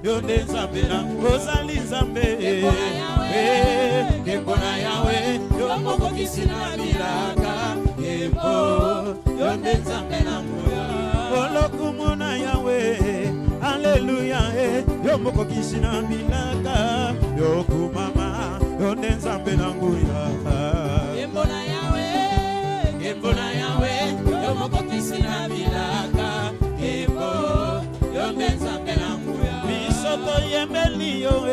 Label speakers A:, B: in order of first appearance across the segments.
A: yo nde nzambe na ozali nzambe Kembo na Yahweh yo mokokisi na bilaka Kembo yo nde nzambe na nguya olokumu na Yahweh Alléluia yo mokokisi na bilaka yo kumama yo nde nzambe na nguya Kembo na Yahweh yo mokokisi na bilaka Kembo yo nde nzambe na nguya bisoto yembeli yo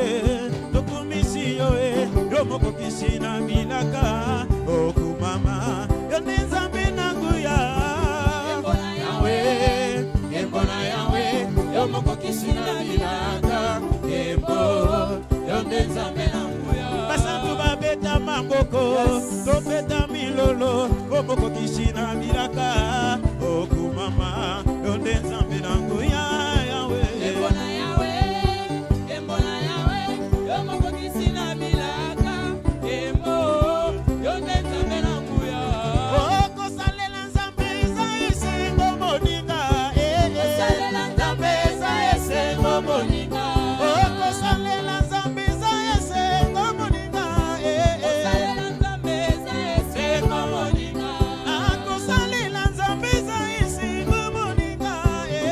A: tokumisi yo yo mokokisi na bilaka okumama yo nde nzambe na nguya Kembo na Yahweh yo mokokisi na bilaka Kembo yo nde nzambe na nguya basantu babeta mangoko topeta milolo mokokisi na bilaka okumama yo nde nzambe na nguya Yahweh Kembo na Yahweh yo mokokisi na bilaka Kembo yo nde nzambe na nguya okosalela nzambe eza esengo moninga okosalela nzambe eza esengo moninga okosalela nzambe eza esengo moninga okosalela nzambe eza esengo moninga akosalela nzambe eza esengo moninga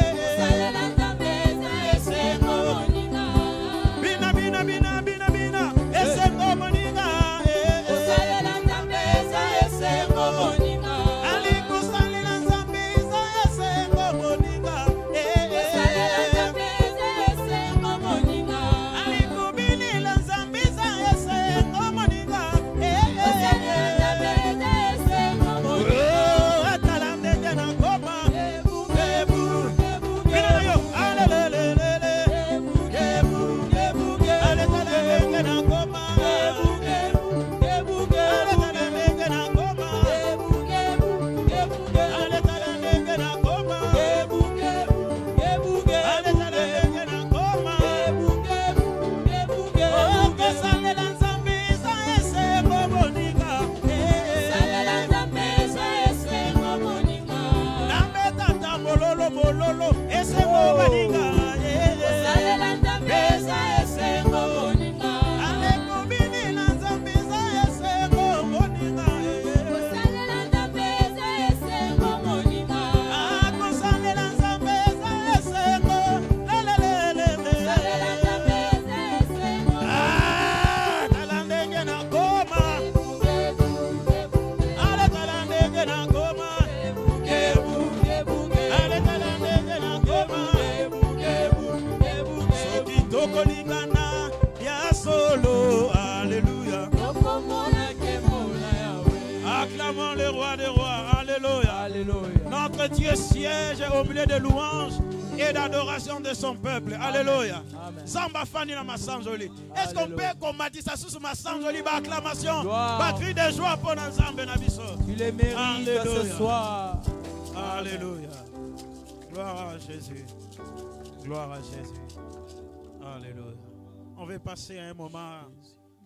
A: okosalela nzambe eza esengo moninga bina esengo moninga okosalela nzambe eza esengo moninga alikosalela nzambe eza esengo moninga okosalela nzambe eza esengo moninga alikubilila nzambe eza esengo moninga okosalela nzambe eza esengo moninga atala ndenge na ngoma bina yo alelelelele aletala ndenge na ngoma aletala ndenge na ngoma aletala ndenge na ngoma aletala ndenge na ngoma okosalela nzambe eza esengo moninga okosalela nzambe eza esengo moninga nambetata mololo esengo moninga okosalela nzambe eza esengo moninga alekubilila nzambe eza esengo moninga okosalela nzambe eza esengo moninga akosalela nzambe eza esengo lelelelele okosalela nzambe eza esengo tala ndenge na ngoma aletala ndenge na ngoma aletala ndenge na ngoma soki tokolingana ya solo alléluia acclamons le roi des rois alléluia notre Dieu siège au milieu de louanges et d'adoration de son peuple alléluia Zamba fani na masanjoli est-ce qu'on peut combattre sous masanjoli ba acclamation ba cri de joie pour Nzambe na biso
B: Tu les mérites ce soir.
A: alléluia gloire à Jésus gloire à Jésus alléluia on va passer à un moment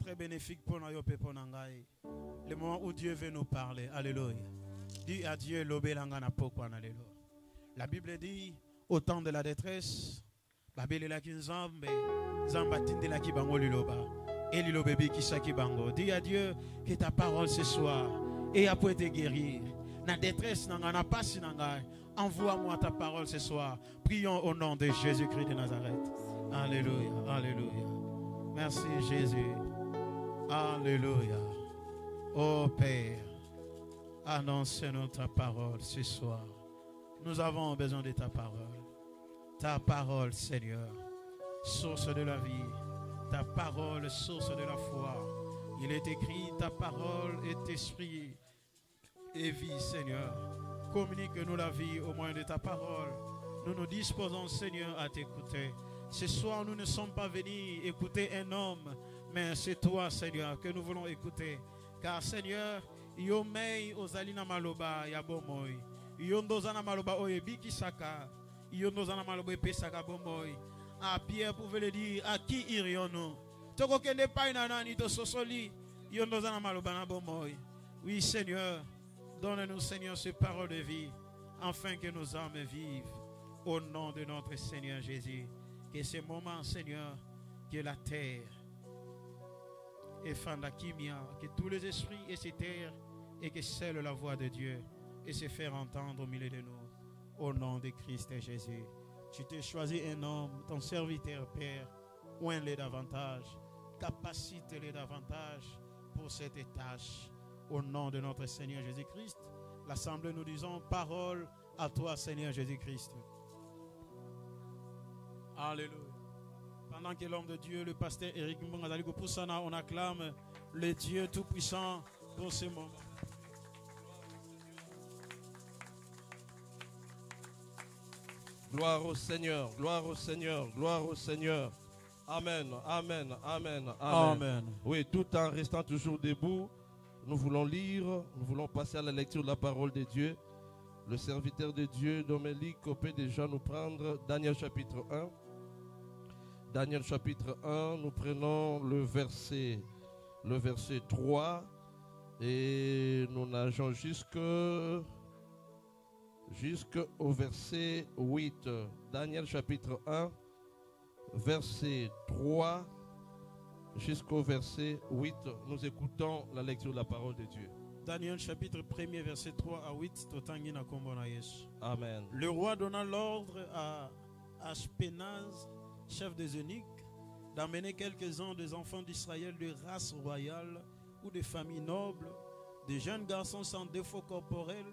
A: très bénéfique pour nous le moment où Dieu veut nous parler alléluia dis à Dieu l'obélanga na pokwa alléluia la Bible dit au temps de la détresse babela ki nzambe nzamba tindela ki bango liloba et liloba ki saki bango dis à Dieu que ta parole ce soir et après te guérir na détresse nanga na pasi nanga envoie-moi ta parole ce soir prions au nom de Jésus-Christ de Nazareth alléluia alléluia merci Jésus alléluia ô Père annonce-nous ta parole ce soir nous avons besoin de ta parole Seigneur source de la vie ta parole source de la foi il est écrit ta parole est esprit et vie Seigneur communique-nous la vie au moyen de ta parole nous nous disposons Seigneur à t'écouter ce soir nous ne sommes pas venus écouter un homme mais c'est toi Seigneur que nous voulons écouter car Seigneur yomei ozalina maloba ya bomoi yondozana maloba oyebiki saka yondozana maloba epesaka bomoi à Pierre pouvait le dire à qui irions-nous tokokende pa ina nani to sosoli yondozana maloba na bomoi oui Seigneur donne-nous Seigneur ces paroles de vie afin que nos âmes vivent au nom de notre Seigneur Jésus Que ces moments, Seigneur, que la terre et Fandakimia, que tous les esprits et ces terres et que seule la voix de Dieu et se faire entendre au milieu de nous. Au nom de Christ et Jésus. Tu t'es choisi un homme, ton serviteur, Père, oins-le davantage, capacite-le davantage pour cette tâche. Au nom de notre Seigneur Jésus-Christ, l'Assemblée nous disons parole à toi, Seigneur Jésus-Christ. Alléluia. Pendant que l'homme de Dieu, le pasteur Éric Mbangazaligo Poussana, on acclame le Dieu Tout-Puissant pour ce moment.
C: Gloire au Seigneur, gloire au Seigneur, gloire au Seigneur. Amen, amen, amen, amen.
A: Amen.
C: Oui, tout en restant toujours debout, nous voulons lire, nous voulons passer à la lecture de la parole de Dieu. Le serviteur de Dieu, Domélique, peut déjà nous prendre Daniel chapitre 1. Daniel chapitre 1, nous prenons le verset 3 et nous nageons jusqu'au verset 8. Daniel chapitre 1, verset 3 jusqu'au verset 8. Nous écoutons la lecture de la parole de Dieu.
A: Daniel chapitre 1er, verset 3 à 8.
C: Amen.
A: Le roi donna l'ordre à Ashpenaz, chef des eunuques, d'amener quelques-uns des enfants d'Israël de race royale ou de famille noble, des jeunes garçons sans défaut corporel,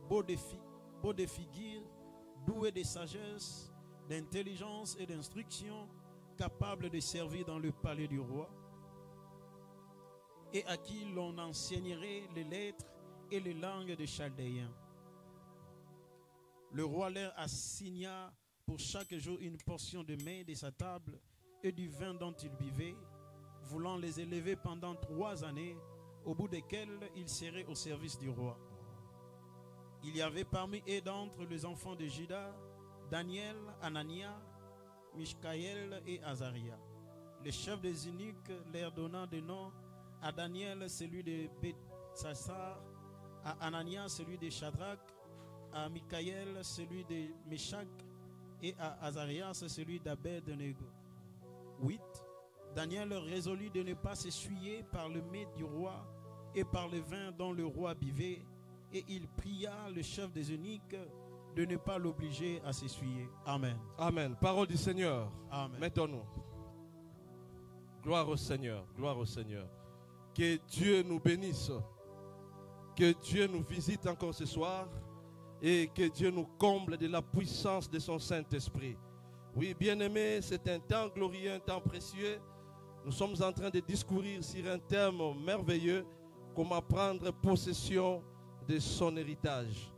A: beaux de figure, doués de sagesse, d'intelligence et d'instruction, capables de servir dans le palais du roi, et à qui l'on enseignerait les lettres et les langues des Chaldéens. Le roi leur assigna pour chaque jour une portion de mets de sa table et du vin dont ils buvaient, voulant les élever pendant 3 années, au bout desquelles ils seraient au service du roi. Il y avait parmi eux d'entre les enfants de Juda, Daniel, Anania, Mishkaël et Azaria. Le chef des eunuques leur donna des noms: à Daniel celui de Bethsassar, à Anania celui de Shadrach, à Mikaël celui de Meshach et à Azarias celui d'Abed-Nego. 8. Daniel résolut de ne pas s'essuyer par le mets du roi et par le vin dont le roi buvait, et il pria le chef des eunuques de ne pas l'obliger à s'essuyer. Amen.
C: Amen. Parole du Seigneur.
A: Amen.
C: Mettons-nous. Gloire au Seigneur. Gloire au Seigneur. Que Dieu nous bénisse. Que Dieu nous visite encore ce soir. Et que Dieu nous comble de la puissance de son Saint-Esprit. Oui, bien-aimés, c'est un temps glorieux, un temps précieux. Nous sommes en train de discourir sur un thème merveilleux, comment prendre possession de son héritage.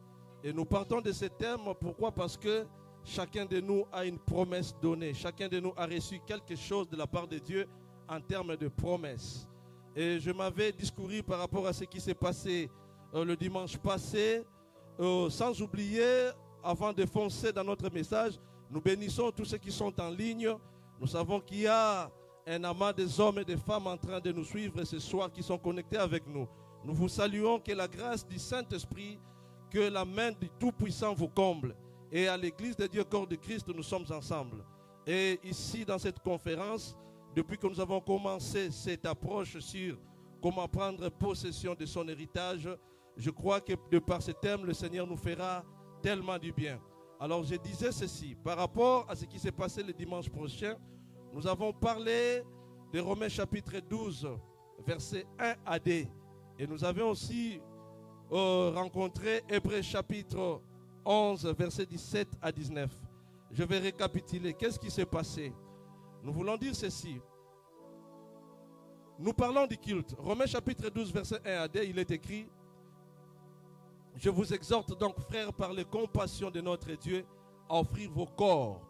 C: Et nous partons de ce thème, pourquoi? Parce que chacun de nous a une promesse donnée. Chacun de nous a reçu quelque chose de la part de Dieu en termes de promesse. Et je m'avais discouru par rapport à ce qui s'est passé le dimanche passé, sans oublier, avant de foncer dans notre message, nous bénissons tous ceux qui sont en ligne. Nous savons qu'il y a un amas des hommes et des femmes en train de nous suivre ce soir qui sont connectés avec nous. Nous vous saluons, que la grâce du Saint-Esprit, que la main du Tout-Puissant vous comble. Et à l'Église de Dieu, corps de Christ, nous sommes ensemble. Et ici, dans cette conférence, depuis que nous avons commencé cette approche sur comment prendre possession de son héritage, je crois que de par ce thème, le Seigneur nous fera tellement du bien. Alors je disais ceci, par rapport à ce qui s'est passé le dimanche prochain, nous avons parlé de Romains chapitre 12, versets 1 à 2. Et nous avions aussi rencontré Hébreux chapitre 11, versets 17 à 19. Je vais récapituler. Qu'est-ce qui s'est passé? Nous voulons dire ceci. Nous parlons du culte. Romains chapitre 12, verset 1 à 2, il est écrit: je vous exhorte donc, frères, par les compassions de notre Dieu, à offrir vos corps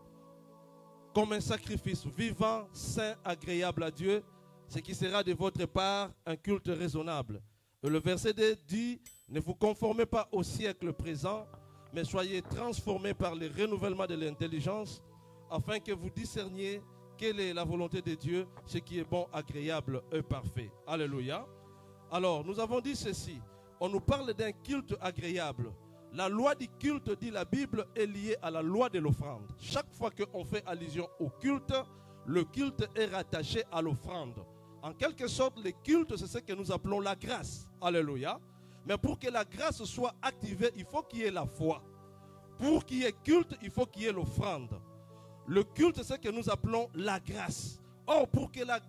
C: comme un sacrifice vivant, saint, agréable à Dieu, ce qui sera de votre part un culte raisonnable. Et le verset 2 dit: ne vous conformez pas au siècle présent, mais soyez transformés par le renouvellement de l'intelligence, afin que vous discerniez quelle est la volonté de Dieu, ce qui est bon, agréable et parfait. Alléluia. Alors, nous avons dit ceci. On nous parle d'un culte agréable. La loi du culte, dit la Bible, est liée à la loi de l'offrande. Chaque fois qu'on fait allusion au culte, le culte est rattaché à l'offrande. En quelque sorte, le culte, c'est ce que nous appelons la grâce. Alléluia. Mais pour que la grâce soit activée, il faut qu'il y ait la foi. Pour qu'il y ait culte, il faut qu'il y ait l'offrande. Le culte, c'est ce que nous appelons la grâce. Or, pour que la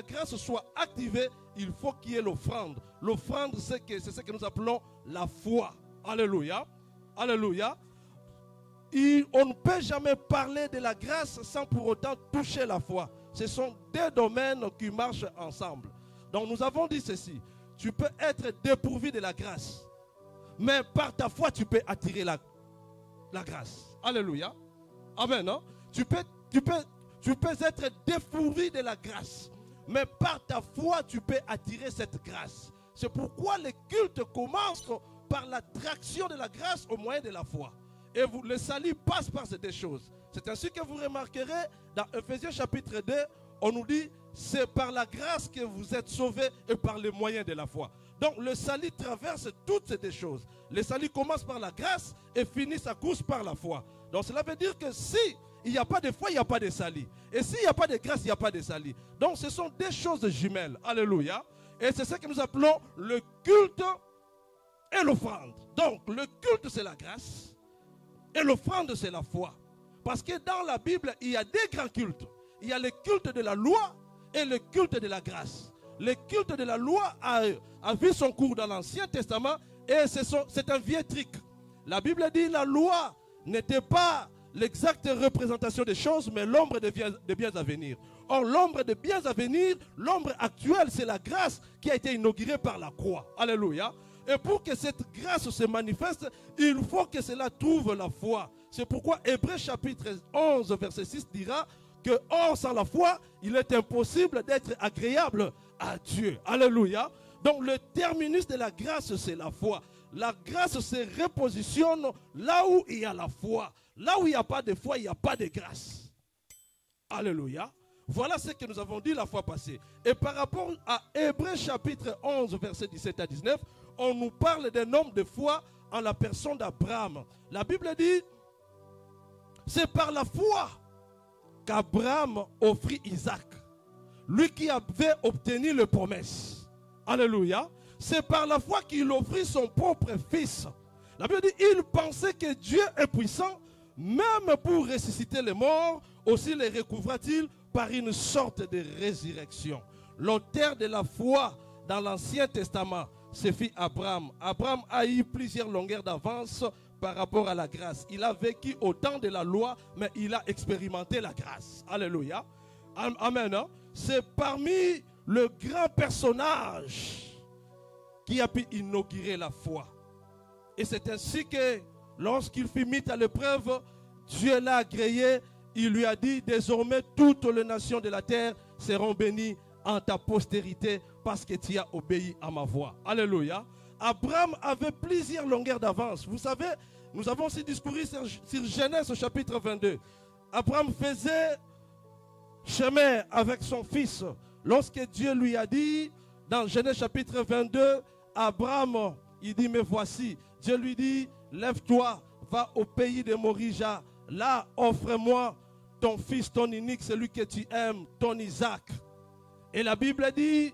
C: grâce soit activée, il faut qu'il y ait l'offrande. L'offrande, c'est ce que nous appelons la foi. Alléluia. Alléluia. On ne peut jamais parler de la grâce sans pour autant toucher la foi. Ce sont deux domaines qui marchent ensemble. Donc nous avons dit ceci. Tu peux être dépourvu de la grâce, mais par ta foi, tu peux attirer la grâce. Alléluia. Amen. Hein? Tu peux être dépourvu de la grâce, mais par ta foi, tu peux attirer cette grâce. C'est pourquoi le culte commence par l'attraction de la grâce au moyen de la foi. Et le salut passe par ces deux choses. C'est ainsi que vous remarquerez dans Ephésiens chapitre 2, on nous dit, c'est par la grâce que vous êtes sauvés et par les moyens de la foi. Donc le salut traverse toutes ces deux choses. Le salut commence par la grâce et finit sa course par la foi. Donc cela veut dire que si il n'y a pas de foi, il n'y a pas de salut. Et s'il n'y a pas de grâce, il n'y a pas de salut. Donc ce sont des choses jumelles. Alléluia. Et c'est ce que nous appelons le culte et l'offrande. Donc le culte, c'est la grâce. Et l'offrande, c'est la foi. Parce que dans la Bible, il y a des grands cultes. Il y a le culte de la loi et le culte de la grâce. Le culte de la loi a vu son cours dans l'Ancien Testament et c'est un vieux truc. La Bible dit que la loi n'était pas l'exacte représentation des choses, mais l'ombre des biens à venir. Or, l'ombre des biens à venir, l'ombre actuelle, c'est la grâce qui a été inaugurée par la croix. Alléluia. Et pour que cette grâce se manifeste, il faut que cela trouve la foi. C'est pourquoi Hébreux chapitre 11, verset 6 dira que or sans la foi, il est impossible d'être agréable à Dieu. Alléluia. Donc le terminus de la grâce, c'est la foi. La grâce se repositionne là où il y a la foi. Là où il n'y a pas de foi, il n'y a pas de grâce. Alléluia. Voilà ce que nous avons dit la fois passée. Et par rapport à Hébreux chapitre 11, verset 17 à 19, on nous parle d'un homme de foi en la personne d'Abraham. La Bible dit, c'est par la foi qu'Abraham offrit Isaac, lui qui avait obtenu les promesses. Alléluia. C'est par la foi qu'il offrit son propre fils. La Bible dit, il pensait que Dieu est puissant, même pour ressusciter les morts, aussi les recouvra-t-il par une sorte de résurrection. L'auteur de la foi dans l'Ancien Testament, c'est fit Abraham. Abraham a eu plusieurs longueurs d'avance par rapport à la grâce. Il a vécu au temps de la loi, mais il a expérimenté la grâce. Alléluia. Amen. C'est parmi le grand personnage qui a pu inaugurer la foi. Et c'est ainsi que lorsqu'il fut mis à l'épreuve, Dieu l'a agréé. Il lui a dit, désormais toutes les nations de la terre seront bénies en ta postérité parce que tu as obéi à ma voix. Alléluia. Abraham avait plusieurs longueurs d'avance. Vous savez, nous avons aussi discouru sur Genèse au chapitre 22. Abraham faisait chemin avec son fils. Lorsque Dieu lui a dit, dans Genèse chapitre 22, Abraham, il dit, mais voici. Dieu lui dit, lève-toi, va au pays de Morija. Là, offre-moi ton fils, ton unique, celui que tu aimes, ton Isaac. Et la Bible dit,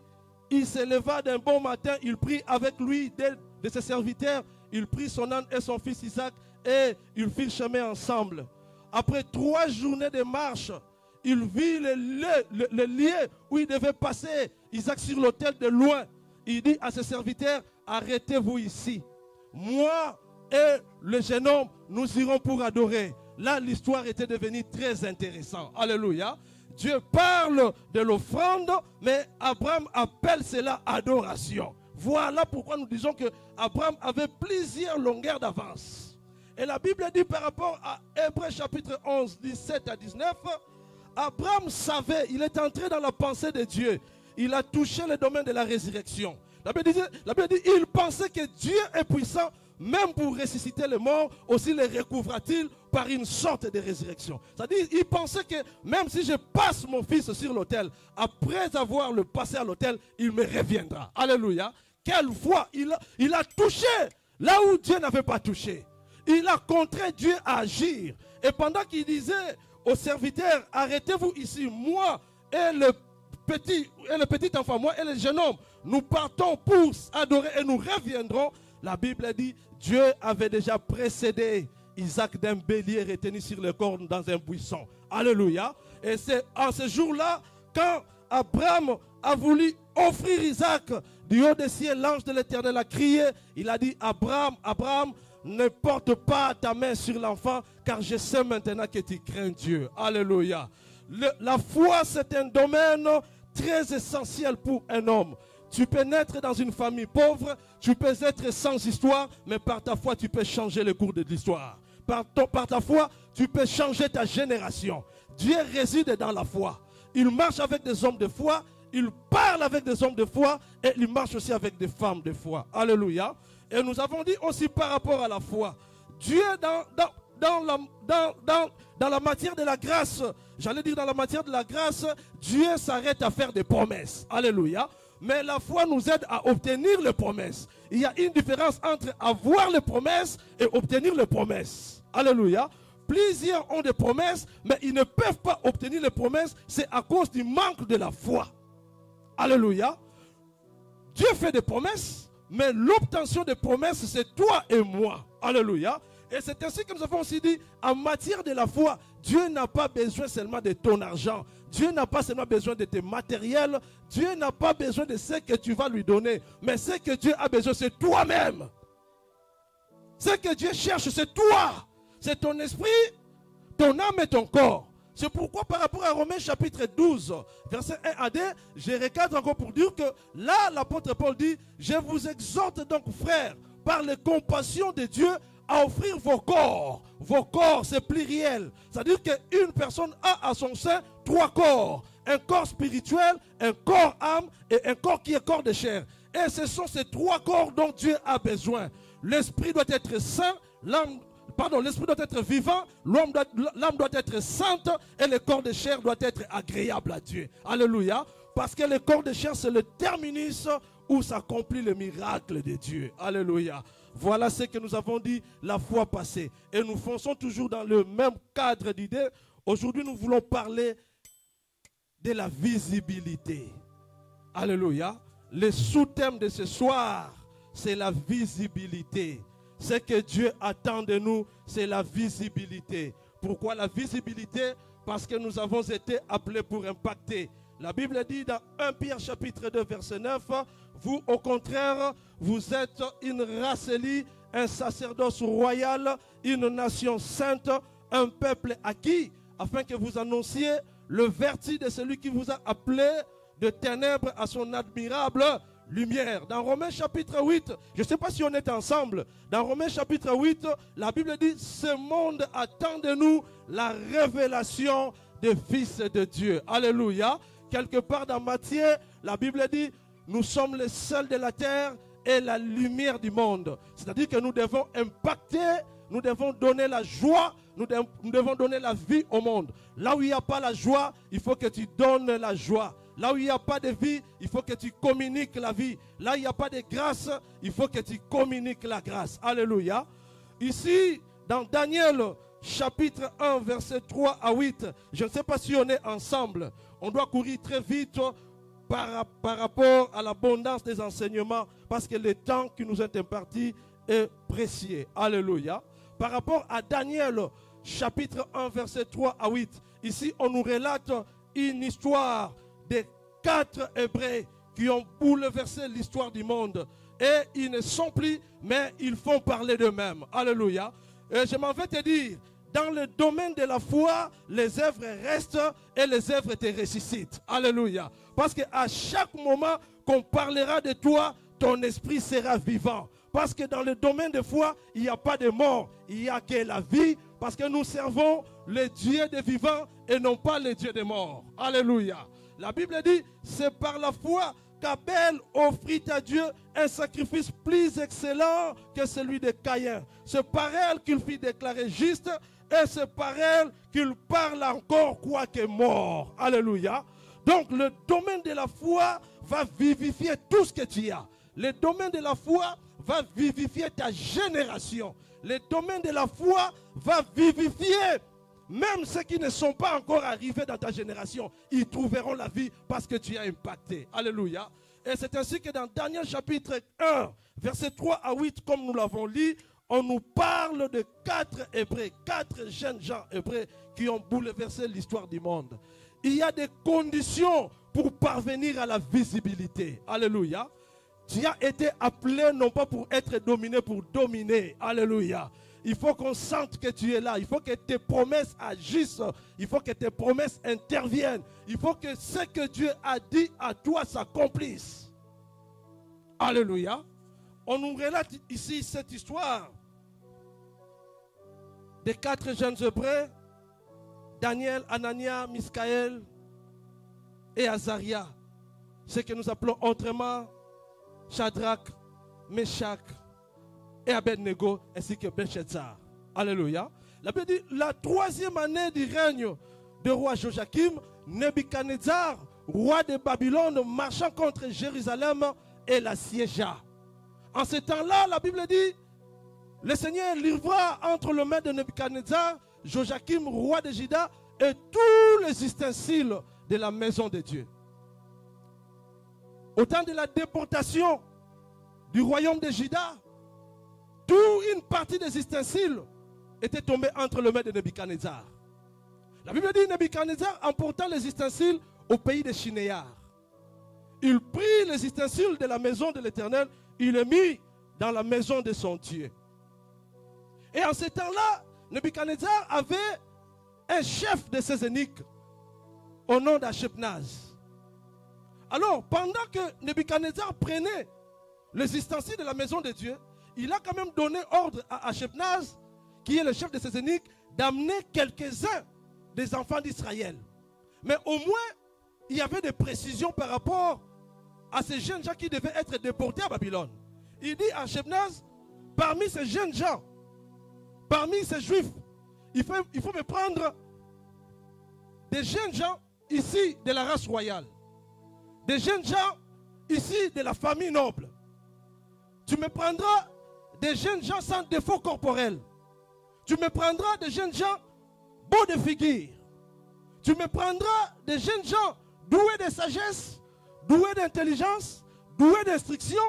C: il se leva d'un bon matin, il prit avec lui de ses serviteurs, il prit son âne et son fils Isaac et ils firent chemin ensemble. Après 3 journées de marche, il vit le lieu où il devait passer Isaac sur l'autel de loin. Il dit à ses serviteurs, arrêtez-vous ici. Moi et le jeune homme, nous irons pour adorer. Là, l'histoire était devenue très intéressante. Alléluia. Dieu parle de l'offrande, mais Abraham appelle cela adoration. Voilà pourquoi nous disons que Abraham avait plusieurs longueurs d'avance. Et la Bible dit par rapport à Hébreux chapitre 11, 17 à 19, Abraham savait, il est entré dans la pensée de Dieu. Il a touché le domaine de la résurrection. La Bible dit, il pensait que Dieu est puissant, même pour ressusciter les morts, aussi les recouvra-t-il par une sorte de résurrection. C'est-à-dire, il pensait que même si je passe mon fils sur l'autel, après avoir le passé à l'autel, il me reviendra. Alléluia. Quelle foi, il a touché là où Dieu n'avait pas touché. Il a contraint Dieu à agir. Et pendant qu'il disait aux serviteurs, arrêtez-vous ici, moi et le petit enfant, moi et le jeune homme, nous partons pour adorer et nous reviendrons. La Bible dit, Dieu avait déjà précédé Isaac d'un bélier retenu sur le corne dans un buisson. Alléluia. Et c'est en ce jour-là, quand Abraham a voulu offrir Isaac, du haut des cieux, l'ange de l'Éternel a crié. Il a dit, Abraham, Abraham, ne porte pas ta main sur l'enfant, car je sais maintenant que tu crains Dieu. Alléluia. La foi, c'est un domaine très essentiel pour un homme. Tu peux naître dans une famille pauvre, tu peux être sans histoire, mais par ta foi, tu peux changer le cours de l'histoire. Par ta foi, tu peux changer ta génération. Dieu réside dans la foi. Il marche avec des hommes de foi, il parle avec des hommes de foi et il marche aussi avec des femmes de foi. Alléluia. Et nous avons dit aussi par rapport à la foi, Dieu dans la matière de la grâce, j'allais dire dans la matière de la grâce, Dieu s'arrête à faire des promesses. Alléluia. Mais la foi nous aide à obtenir les promesses. Il y a une différence entre avoir les promesses et obtenir les promesses. Alléluia. Plusieurs ont des promesses, mais ils ne peuvent pas obtenir les promesses. C'est à cause du manque de la foi. Alléluia. Dieu fait des promesses, mais l'obtention des promesses, c'est toi et moi. Alléluia. Et c'est ainsi que nous avons aussi dit, en matière de la foi, Dieu n'a pas besoin seulement de ton argent. Dieu n'a pas seulement besoin de tes matériels. Dieu n'a pas besoin de ce que tu vas lui donner. Mais ce que Dieu a besoin, c'est toi-même. Ce que Dieu cherche, c'est toi. C'est ton esprit, ton âme et ton corps. C'est pourquoi par rapport à Romains chapitre 12, verset 1 à 2, je recadre encore pour dire que là, l'apôtre Paul dit, je vous exhorte donc, frères, par les compassions de Dieu, à offrir vos corps. Vos corps, c'est pluriel. C'est-à-dire qu'une personne a à son sein 3 corps. Un corps spirituel, un corps âme et un corps qui est corps de chair. Et ce sont ces 3 corps dont Dieu a besoin. L'esprit doit être saint, l'esprit doit être vivant, l'âme doit être sainte et le corps de chair doit être agréable à Dieu. Alléluia. Parce que le corps de chair, c'est le terminus où s'accomplit le miracle de Dieu. Alléluia. Voilà ce que nous avons dit la fois passée. Et nous fonçons toujours dans le même cadre d'idées. Aujourd'hui, nous voulons parler de la visibilité. Alléluia. Le sous-thème de ce soir, c'est la visibilité. Ce que Dieu attend de nous, c'est la visibilité. Pourquoi la visibilité? Parce que nous avons été appelés pour impacter. La Bible dit dans 1 Pierre chapitre 2 verset 9, vous au contraire, vous êtes une race élue, un sacerdoce royal, une nation sainte, un peuple acquis, afin que vous annonciez le vertu de celui qui vous a appelé de ténèbres à son admirable lumière. Dans Romains chapitre 8, je ne sais pas si on est ensemble, dans Romains chapitre 8, la Bible dit, ce monde attend de nous la révélation des fils de Dieu. Alléluia. Quelque part dans Matthieu, la Bible dit, nous sommes les seuls de la terre et la lumière du monde. C'est-à-dire que nous devons impacter, nous devons donner la joie, nous devons donner la vie au monde. Là où il n'y a pas la joie, il faut que tu donnes la joie. Là où il n'y a pas de vie, il faut que tu communiques la vie. Là où il n'y a pas de grâce, il faut que tu communiques la grâce. Alléluia. Ici, dans Daniel chapitre 1, verset 3 à 8, je ne sais pas si on est ensemble. On doit courir très vite par rapport à l'abondance des enseignements, parce que le temps qui nous est imparti est précieux. Alléluia. Par rapport à Daniel, chapitre 1, verset 3 à 8, ici on nous relate une histoire de 4 Hébreux qui ont bouleversé l'histoire du monde. Et ils ne sont plus, mais ils font parler d'eux-mêmes. Alléluia. Et je m'en vais te dire, dans le domaine de la foi, les œuvres restent et les œuvres te ressuscitent. Alléluia. Parce qu'à chaque moment qu'on parlera de toi, ton esprit sera vivant. Parce que dans le domaine de foi, il n'y a pas de mort, il n'y a que la vie. Parce que nous servons le Dieu des vivants et non pas le Dieu des morts. Alléluia. La Bible dit, c'est par la foi qu'Abel offrit à Dieu un sacrifice plus excellent que celui de Caïn. C'est par elle qu'il fit déclarer juste et c'est par elle qu'il parle encore quoique mort. Alléluia. Donc le domaine de la foi va vivifier tout ce que tu as. Le domaine de la foi va vivifier ta génération. Le domaine de la foi va vivifier même ceux qui ne sont pas encore arrivés dans ta génération. Ils trouveront la vie parce que tu as impacté. Alléluia. Et c'est ainsi que dans Daniel chapitre 1, versets 3 à 8, comme nous l'avons lu, on nous parle de 4 Hébreux, 4 jeunes gens hébreux qui ont bouleversé l'histoire du monde. Il y a des conditions pour parvenir à la visibilité. Alléluia. Tu as été appelé non pas pour être dominé, pour dominer. Alléluia. Il faut qu'on sente que tu es là. Il faut que tes promesses agissent. Il faut que tes promesses interviennent. Il faut que ce que Dieu a dit à toi s'accomplisse. Alléluia. On nous relate ici cette histoire des 4 jeunes hébreux, Daniel, Anania, Misaël et Azaria. Ce que nous appelons autrement Shadrach, Meshach et Abednego, ainsi que Belshazzar. Alléluia. La Bible dit, la 3e année du règne du roi Joachim, Nebuchadnezzar, roi de Babylone, marchant contre Jérusalem et la siégea. En ce temps-là, la Bible dit, le Seigneur livra entre les mains de Nebuchadnezzar, Joachim, roi de Juda, et tous les ustensiles de la maison de Dieu. Au temps de la déportation du royaume de Juda, toute une partie des ustensiles était tombée entre les mains de Nebuchadnezzar. La Bible dit, Nebuchadnezzar emporta les ustensiles au pays de Shinéar. Il prit les ustensiles de la maison de l'Éternel, il les mit dans la maison de son Dieu. Et en ce temps-là, Nebuchadnezzar avait un chef de ses eunuques au nom d'Ashpenaz. Alors, pendant que Nebuchadnezzar prenait les ustensiles de la maison de Dieu, il a quand même donné ordre à Ashpenaz, qui est le chef de ses eunuques, d'amener quelques-uns des enfants d'Israël. Mais au moins, il y avait des précisions par rapport à ces jeunes gens qui devaient être déportés à Babylone. Il dit à Ashpenaz, parmi ces jeunes gens, parmi ces juifs, il faut me prendre des jeunes gens ici de la race royale. Des jeunes gens ici de la famille noble. Tu me prendras des jeunes gens sans défaut corporel. Tu me prendras des jeunes gens beaux de figure. Tu me prendras des jeunes gens doués de sagesse, doués d'intelligence, doués d'instruction.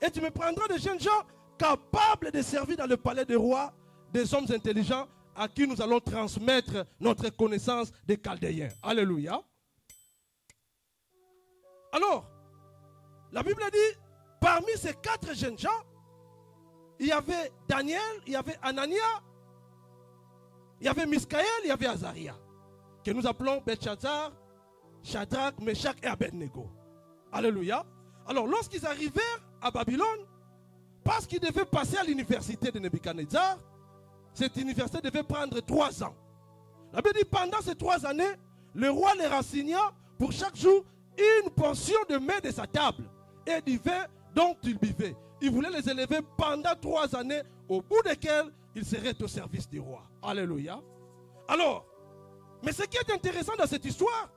C: Et tu me prendras des jeunes gens capables de servir dans le palais des rois, des hommes intelligents à qui nous allons transmettre notre connaissance des Chaldéens. Alléluia. Alors, la Bible dit, parmi ces 4 jeunes gens, il y avait Daniel, il y avait Anania, il y avait Misaël, il y avait Azaria, que nous appelons Belshazzar, Shadrach, Meshach et Abednego. Alléluia. Alors, lorsqu'ils arrivèrent à Babylone, parce qu'ils devaient passer à l'université de Nebuchadnezzar, cette université devait prendre 3 ans. La Bible dit, pendant ces 3 années, le roi les renseigna pour chaque jour une portion de mets de sa table et du vin dont il buvait. Il voulait les élever pendant 3 années, au bout desquelles ils seraient au service du roi. Alléluia. Alors, mais ce qui est intéressant dans cette histoire,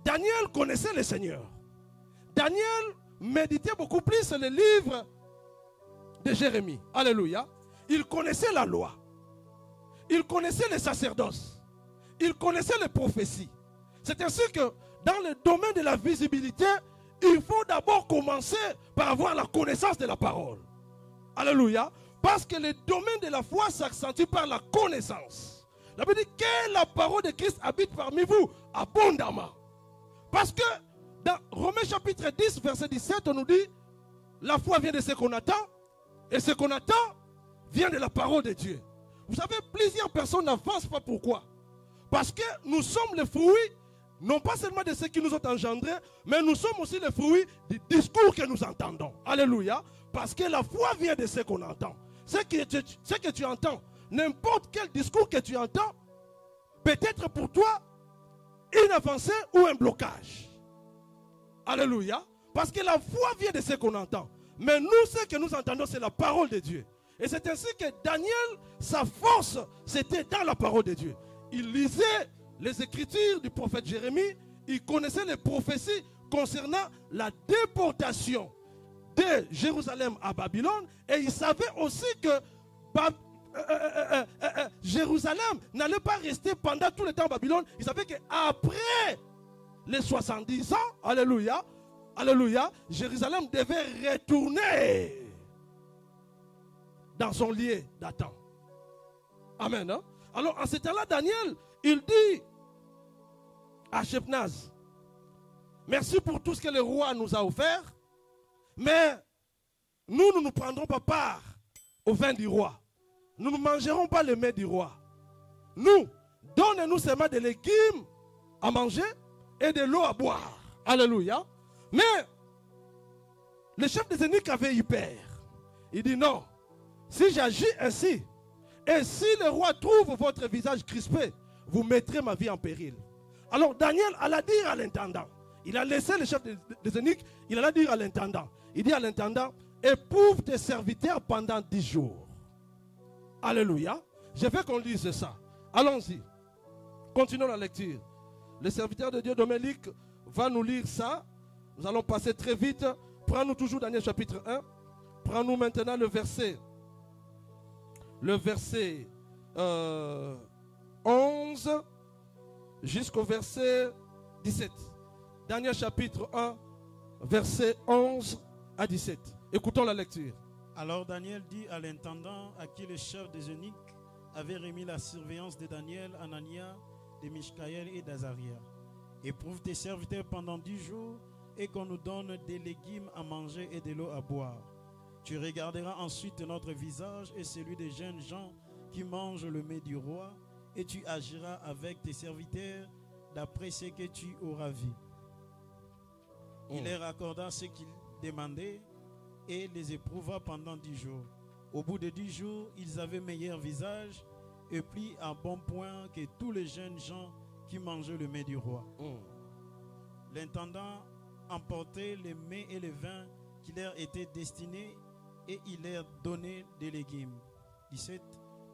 C: Daniel connaissait le Seigneur. Daniel méditait beaucoup plus le livre de Jérémie. Alléluia. Il connaissait la loi. Il connaissait les sacerdoces. Il connaissait les prophéties. C'est ainsi que dans le domaine de la visibilité, il faut d'abord commencer par avoir la connaissance de la parole. Alléluia. Parce que le domaine de la foi s'accentue par la connaissance. La Bible dit que la parole de Christ habite parmi vous abondamment. Parce que dans Romains chapitre 10, verset 17, on nous dit, la foi vient de ce qu'on attend, et ce qu'on attend vient de la parole de Dieu. Vous savez, plusieurs personnes n'avancent pas. Pourquoi? Parce que nous sommes les fruits, non pas seulement de ceux qui nous ont engendrés, mais nous sommes aussi les fruits du discours que nous entendons. Alléluia. Parce que la foi vient de ce qu'on entend. Ce que tu entends, n'importe quel discours que tu entends, peut être pour toi une avancée ou un blocage. Alléluia. Parce que la foi vient de ce qu'on entend. Mais nous, ce que nous entendons, c'est la parole de Dieu. Et c'est ainsi que Daniel, sa force, c'était dans la parole de Dieu. Il lisait les écritures du prophète Jérémie. Il connaissait les prophéties concernant la déportation de Jérusalem à Babylone. Et il savait aussi que Jérusalem n'allait pas rester pendant tout le temps à Babylone. Il savait qu'après les 70 ans, alléluia, alléluia, Jérusalem devait retourner dans son lieu d'attente. Amen. Hein? Alors, en ce temps-là, Daniel, il dit à Shebnaz, merci pour tout ce que le roi nous a offert, mais nous ne nous prendrons pas part au vin du roi. Nous ne mangerons pas le mets du roi. Nous, donnez-nous seulement des légumes à manger et de l'eau à boire. Alléluia. Mais le chef des eunuques avait eu peur. Il dit non, si j'agis ainsi, et si le roi trouve votre visage crispé, vous mettrez ma vie en péril. Alors Daniel alla dire à l'intendant, il a laissé le chef des eunuques, il alla dire à l'intendant, il dit à l'intendant, éprouve tes serviteurs pendant 10 jours. Alléluia. Je veux qu'on lise ça. Allons-y. Continuons la lecture. Le serviteur de Dieu Dominique va nous lire ça. Nous allons passer très vite. Prends-nous toujours Daniel chapitre 1. Prends-nous maintenant le verset 11 jusqu'au verset 17. Daniel chapitre 1, verset 11 à 17. Écoutons la lecture.
A: Alors Daniel dit à l'intendant à qui le chef des eunuques avait remis la surveillance de Daniel, Anania, de Michkaël et d'Azaria. Éprouve tes serviteurs pendant 10 jours et qu'on nous donne des légumes à manger et de l'eau à boire. Tu regarderas ensuite notre visage et celui des jeunes gens qui mangent le mets du roi et tu agiras avec tes serviteurs d'après ce que tu auras vu. Il leur accorda ce qu'ils demandaient et les éprouva pendant 10 jours. Au bout de 10 jours, ils avaient meilleur visage et plus en bon point que tous les jeunes gens qui mangeaient le mets du roi. L'intendant emportait les mets et les vins qui leur étaient destinés et il leur donnait des légumes. 17.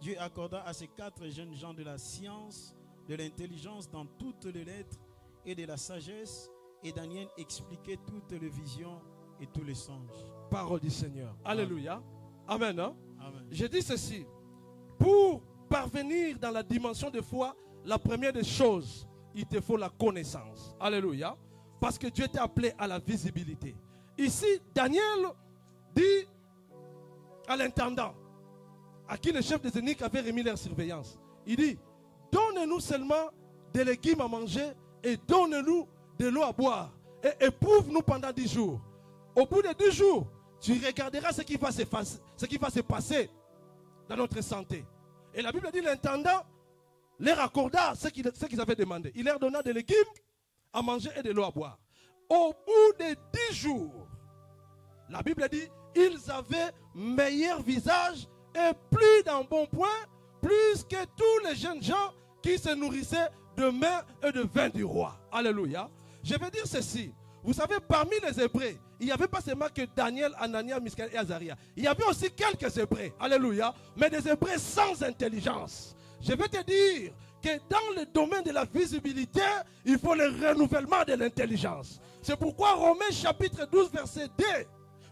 A: Dieu accorda à ces 4 jeunes gens de la science, de l'intelligence dans toutes les lettres et de la sagesse, et Daniel expliquait toutes les visions et tous les songes.
C: Parole du Seigneur. Alléluia. Amen. Hein?
A: Amen.
C: Je dis ceci. Pour parvenir dans la dimension de foi, la première des choses, il te faut la connaissance. Alléluia. Parce que Dieu t'a appelé à la visibilité. Ici, Daniel dit à l'intendant, à qui le chef des eunuques avait remis leur surveillance, il dit, donnez-nous seulement des légumes à manger et donnez-nous de l'eau à boire et éprouve-nous pendant 10 jours. Au bout de 10 jours, tu regarderas ce qui va se passer dans notre santé. Et la Bible dit, l'intendant leur accorda ce qu'ils avaient demandé. Il leur donna des légumes à manger et de l'eau à boire. Au bout de 10 jours, la Bible dit, ils avaient meilleur visage et plus d'un bon point, plus que tous les jeunes gens qui se nourrissaient de mets et de vin du roi. Alléluia. Je vais dire ceci. Vous savez, parmi les Hébreux, il n'y avait pas seulement que Daniel, Anania, Michkaël et Azaria. Il y avait aussi quelques Hébreux. Alléluia. Mais des Hébreux sans intelligence. Je vais te dire que dans le domaine de la visibilité, il faut le renouvellement de l'intelligence. C'est pourquoi Romains chapitre 12, verset 2.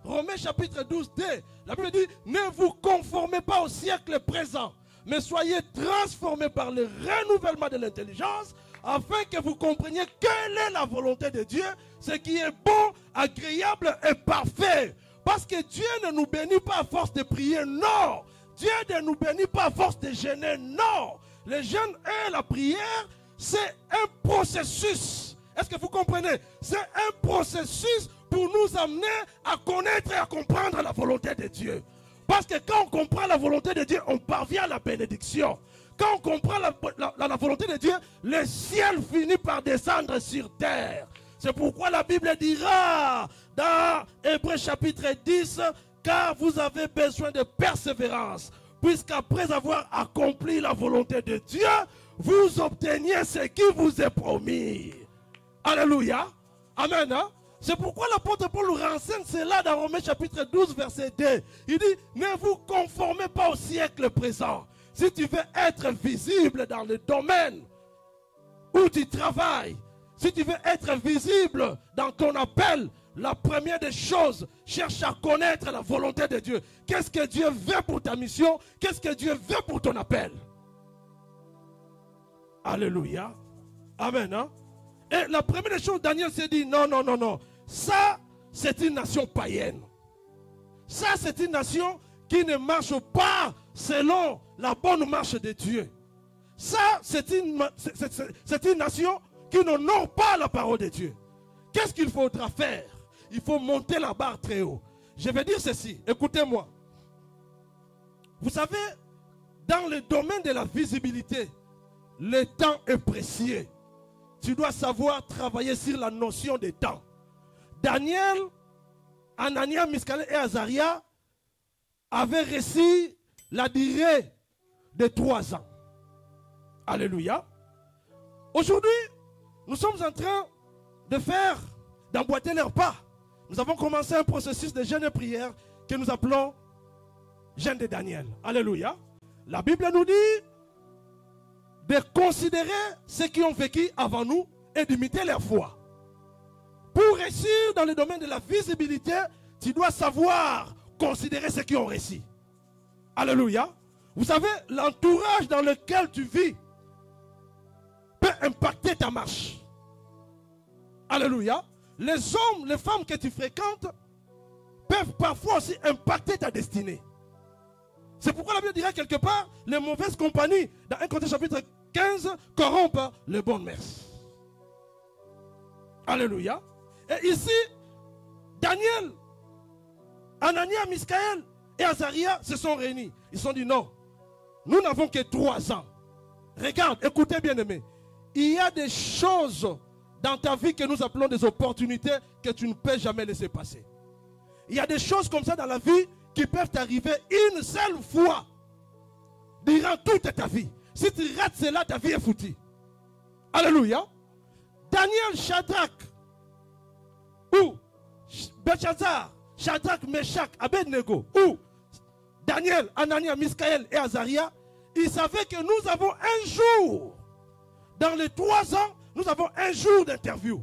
C: Romains chapitre 12, 2. La Bible dit, ne vous conformez pas au siècle présent, mais soyez transformés par le renouvellement de l'intelligence, afin que vous compreniez quelle est la volonté de Dieu, ce qui est bon, agréable et parfait. Parce que Dieu ne nous bénit pas à force de prier, non. Dieu ne nous bénit pas à force de jeûner, non. Le jeûne et la prière, c'est un processus. Est-ce que vous comprenez? C'est un processus pour nous amener à connaître et à comprendre la volonté de Dieu. Parce que quand on comprend la volonté de Dieu, on parvient à la bénédiction. Quand on comprend la volonté de Dieu, le ciel finit par descendre sur terre. C'est pourquoi la Bible dira dans Hébreux chapitre 10, car vous avez besoin de persévérance, puisqu'après avoir accompli la volonté de Dieu, vous obteniez ce qui vous est promis. Alléluia. Amen. Hein? C'est pourquoi l'apôtre Paul nous renseigne cela dans Romains chapitre 12, verset 2. Il dit, ne vous conformez pas au siècle présent. Si tu veux être visible dans le domaine où tu travailles, si tu veux être visible dans ton appel, la première des choses, cherche à connaître la volonté de Dieu. Qu'est-ce que Dieu veut pour ta mission? Qu'est-ce que Dieu veut pour ton appel? Alléluia. Amen. Hein? Et la première des choses, Daniel s'est dit, non, non, non, non. Ça, c'est une nation païenne. Ça, c'est une nation qui ne marche pas selon la bonne marche de Dieu. Ça, c'est une nation qui n'honore pas la parole de Dieu. Qu'est-ce qu'il faudra faire? Il faut monter la barre très haut. Je vais dire ceci, écoutez-moi. Vous savez, dans le domaine de la visibilité, le temps est précieux. Tu dois savoir travailler sur la notion de temps. Daniel, Anania, Miskaël et Azaria avaient reçu la durée de 3 ans. Alléluia. Aujourd'hui, nous sommes en train d'emboîter leurs pas. Nous avons commencé un processus de jeûne et prière que nous appelons jeûne de Daniel. Alléluia. La Bible nous dit de considérer ceux qui ont vécu avant nous et d'imiter leur foi. Pour réussir dans le domaine de la visibilité, tu dois savoir considérer ceux qui ont réussi. Alléluia. Vous savez, l'entourage dans lequel tu vis peut impacter ta marche. Alléluia. Les hommes, les femmes que tu fréquentes peuvent parfois aussi impacter ta destinée. C'est pourquoi la Bible dirait quelque part, les mauvaises compagnies, dans 1 Corinthiens chapitre 15, corrompent les bonnes mœurs. Alléluia. Et ici, Daniel, Anania, Miskaël et Azaria se sont réunis. Ils se sont dit non, nous n'avons que 3 ans. Regarde, écoutez bien aimé. Il y a des choses dans ta vie que nous appelons des opportunités que tu ne peux jamais laisser passer. Il y a des choses comme ça dans la vie qui peuvent t'arriver une seule fois durant toute ta vie. Si tu rates cela, ta vie est foutue. Alléluia. Daniel, Shadrach, ou Belshazzar, Shadrach, Meshach, Abednego, ou Daniel, Anania, Miskaël et Azaria, ils savaient que nous avons un jour, dans les 3 ans, nous avons un jour d'interview.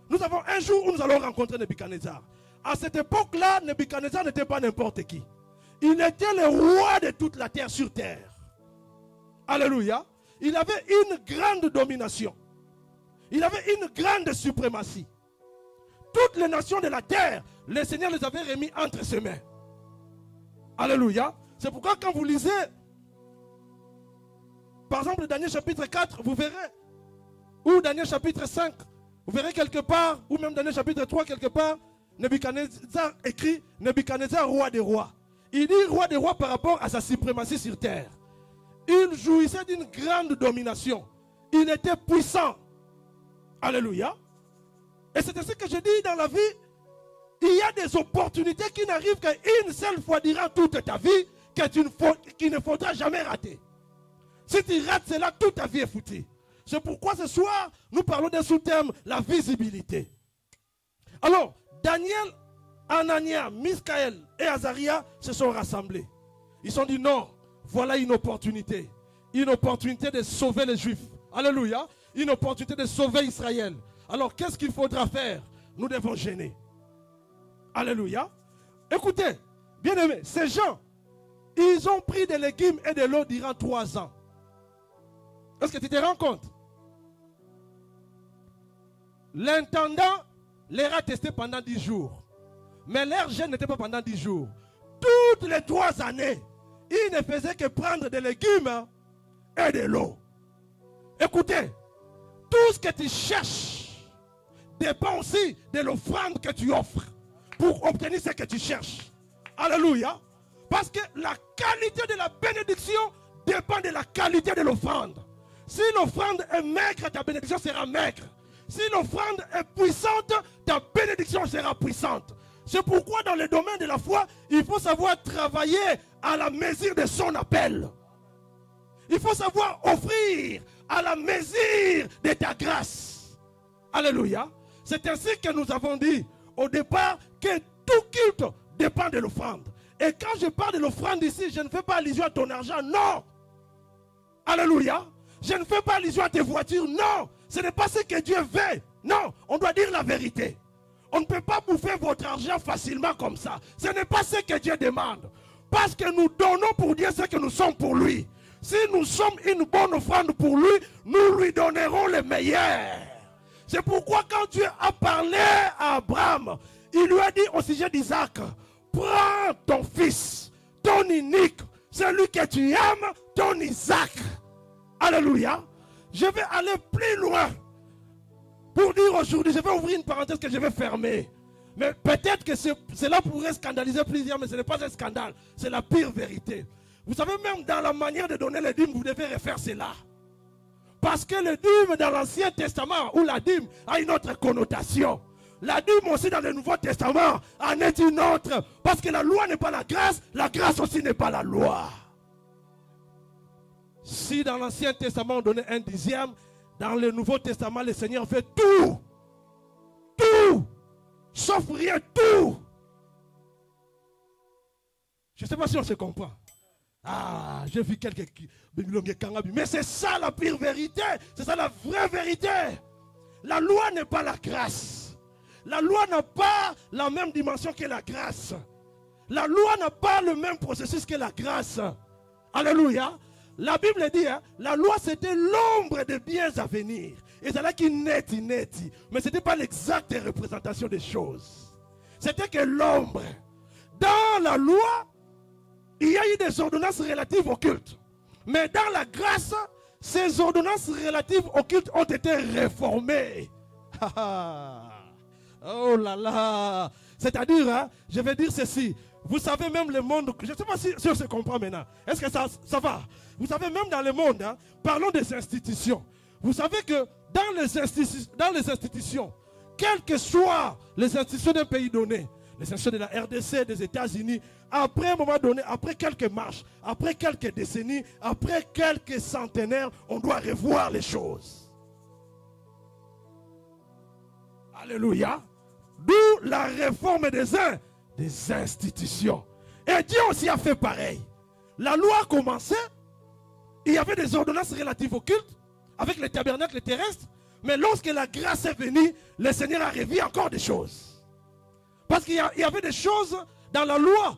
C: Nous avons un jour où nous allons rencontrer Nebuchadnezzar. À cette époque-là, Nebuchadnezzar n'était pas n'importe qui. Il était le roi de toute la terre sur terre. Alléluia. Il avait une grande domination. Il avait une grande suprématie. Toutes les nations de la terre, le Seigneur les avait remis entre ses mains. Alléluia. C'est pourquoi quand vous lisez, par exemple, Daniel chapitre 4, vous verrez, ou Daniel chapitre 5, vous verrez quelque part, ou même Daniel chapitre 3 quelque part, Nebuchadnezzar écrit Nebuchadnezzar, roi des rois. Il dit roi des rois par rapport à sa suprématie sur terre. Il jouissait d'une grande domination. Il était puissant. Alléluia. Et c'est ainsi que je dis dans la vie, il y a des opportunités qui n'arrivent qu'une seule fois durant toute ta vie, qu'il ne faudra jamais rater. Si tu rates cela, toute ta vie est foutue. C'est pourquoi ce soir, nous parlons d'un sous-thème, la visibilité. Alors, Daniel, Anania, Miskaël et Azaria se sont rassemblés. Ils se sont dit non, voilà une opportunité de sauver les Juifs. Alléluia. Une opportunité de sauver Israël. Alors, qu'est-ce qu'il faudra faire? Nous devons gêner. Alléluia. Écoutez, bien aimés, ces gens, ils ont pris des légumes et de l'eau durant 3 ans. Est-ce que tu te rends compte? L'intendant les a testés pendant 10 jours. Mais leur jeûne n'était pas pendant 10 jours. Toutes les 3 années, ils ne faisaient que prendre des légumes et de l'eau. Écoutez, tout ce que tu cherches dépend aussi de l'offrande que tu offres pour obtenir ce que tu cherches. Alléluia. Parce que la qualité de la bénédiction dépend de la qualité de l'offrande. Si l'offrande est maigre, ta bénédiction sera maigre. Si l'offrande est puissante, ta bénédiction sera puissante. C'est pourquoi dans le domaine de la foi, il faut savoir travailler à la mesure de son appel. Il faut savoir offrir à la mesure de ta grâce. Alléluia. C'est ainsi que nous avons dit au départ que tout culte dépend de l'offrande. Et quand je parle de l'offrande ici, je ne fais pas allusion à ton argent, non. Alléluia. Je ne fais pas allusion à tes voitures, non. Ce n'est pas ce que Dieu veut. Non, on doit dire la vérité.
D: On ne peut pas bouffer votre argent facilement comme ça. Ce n'est pas ce que Dieu demande. Parce que nous donnons pour Dieu ce que nous sommes pour lui. Si nous sommes une bonne offrande pour lui, nous lui donnerons le meilleur. C'est pourquoi quand Dieu a parlé à Abraham, il lui a dit au sujet d'Isaac, prends ton fils, ton unique, celui que tu aimes, ton Isaac. Alléluia. Je vais aller plus loin pour dire aujourd'hui, je vais ouvrir une parenthèse que je vais fermer. Mais peut-être que cela pourrait scandaliser plusieurs, mais ce n'est pas un scandale. C'est la pire vérité. Vous savez, même dans la manière de donner les dîmes, vous devez refaire cela. Parce que le dîme dans l'Ancien Testament, ou la dîme, a une autre connotation. La dîme aussi dans le Nouveau Testament en est une autre. Parce que la loi n'est pas la grâce aussi n'est pas la loi. Si dans l'Ancien Testament on donnait un dixième, dans le Nouveau Testament, le Seigneur fait tout. Tout. Sauf rien, tout. Je ne sais pas si on se comprend. Ah, j'ai vu quelqu'un qui... Mais c'est ça la pire vérité. C'est ça la vraie vérité. La loi n'est pas la grâce. La loi n'a pas la même dimension que la grâce. La loi n'a pas le même processus que la grâce. Alléluia. La Bible dit, hein, la loi c'était l'ombre des biens à venir. Et c'est là qu'il net. Mais ce n'était pas l'exacte représentation des choses. C'était que l'ombre. Dans la loi, il y a eu des ordonnances relatives au culte. Mais dans la grâce, ces ordonnances relatives au culte ont été réformées. Oh là là. C'est-à-dire, hein, je vais dire ceci. Vous savez même le monde, je ne sais pas si on se comprend maintenant. Est-ce que ça va? Vous savez même dans le monde, hein, parlons des institutions. Vous savez que dans les institutions, quelles que soient les institutions d'un pays donné, les institutions de la RDC, des États-Unis, après un moment donné, après quelques marches, après quelques décennies, après quelques centenaires, on doit revoir les choses. Alléluia. D'où la réforme des institutions. Et Dieu aussi a fait pareil. La loi a commencé, il y avait des ordonnances relatives au culte, avec les tabernacles terrestres, mais lorsque la grâce est venue, le Seigneur a revu encore des choses. Parce qu'il y avait des choses dans la loi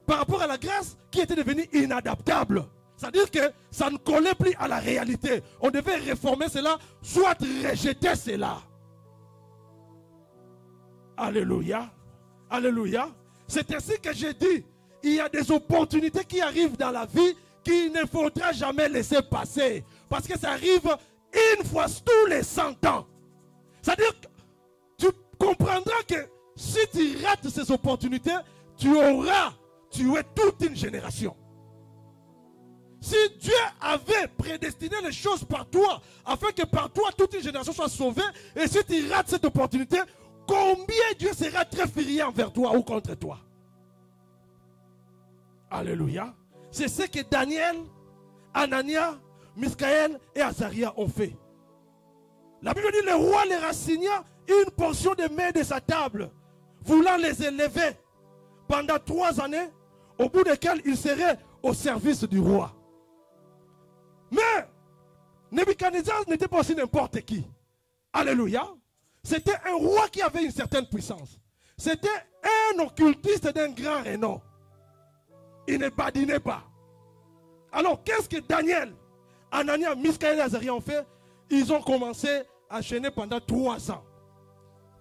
D: par rapport à la grâce qui étaient devenues inadaptables. C'est-à-dire que ça ne collait plus à la réalité. On devait réformer cela, soit rejeter cela. Alléluia. Alléluia. C'est ainsi que j'ai dit, il y a des opportunités qui arrivent dans la vie qu'il ne faudra jamais laisser passer. Parce que ça arrive une fois tous les 100 ans. C'est-à-dire que tu comprendras que si tu rates ces opportunités, tu auras tué toute une génération. Si Dieu avait prédestiné les choses par toi, afin que par toi toute une génération soit sauvée, et si tu rates cette opportunité, combien Dieu sera très furieux envers toi ou contre toi? Alléluia. C'est ce que Daniel, Anania, Misaël et Azaria ont fait. La Bible dit, le roi leur assigna une portion de mets de sa table, voulant les élever pendant 3 années, au bout desquelles ils seraient au service du roi. Mais Nebuchadnezzar n'était pas aussi n'importe qui. Alléluia. C'était un roi qui avait une certaine puissance. C'était un occultiste d'un grand renom. Il ne badinait pas. Alors, qu'est-ce que Daniel, Anania, Misaël et Azaria ont fait? Ils ont commencé à enchaîner pendant 3 ans.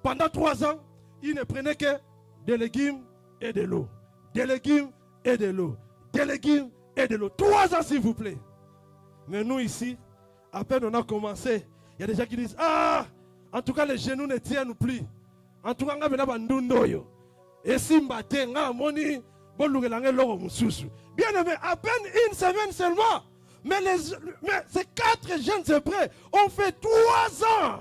D: Pendant 3 ans, ils ne prenaient que des légumes et de l'eau. Des légumes et de l'eau. Des légumes et de l'eau. 3 ans, s'il vous plaît. Mais nous ici, à peine on a commencé, il y a des gens qui disent, ah, en tout cas les genoux ne tiennent plus. En tout cas, on a bandundoyo. Et si mbaté, on a moni, bien aimé, à peine une semaine seulement. Mais ces 4 jeunes Hébreux ont fait 3 ans.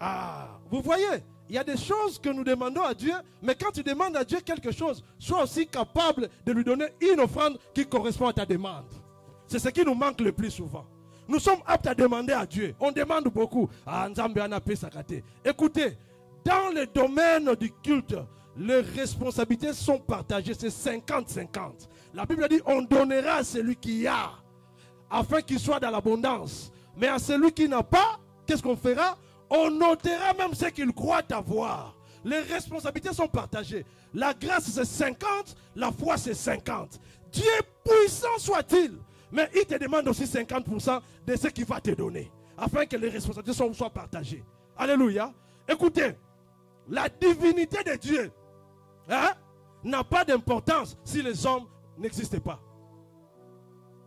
D: Ah, vous voyez, il y a des choses que nous demandons à Dieu, mais quand tu demandes à Dieu quelque chose, sois aussi capable de lui donner une offrande qui correspond à ta demande. C'est ce qui nous manque le plus souvent. Nous sommes aptes à demander à Dieu. On demande beaucoup. Écoutez, dans le domaine du culte, les responsabilités sont partagées. C'est 50-50. La Bible dit, on donnera à celui qui a, afin qu'il soit dans l'abondance. Mais à celui qui n'a pas, qu'est-ce qu'on fera? on ôtera même ce qu'il croit avoir. Les responsabilités sont partagées. La grâce c'est 50, la foi c'est 50. Dieu puissant soit-il, mais il te demande aussi 50% de ce qu'il va te donner, afin que les responsabilités soient partagées. Alléluia. Écoutez, la divinité de Dieu n'a pas d'importance si les hommes n'existent pas.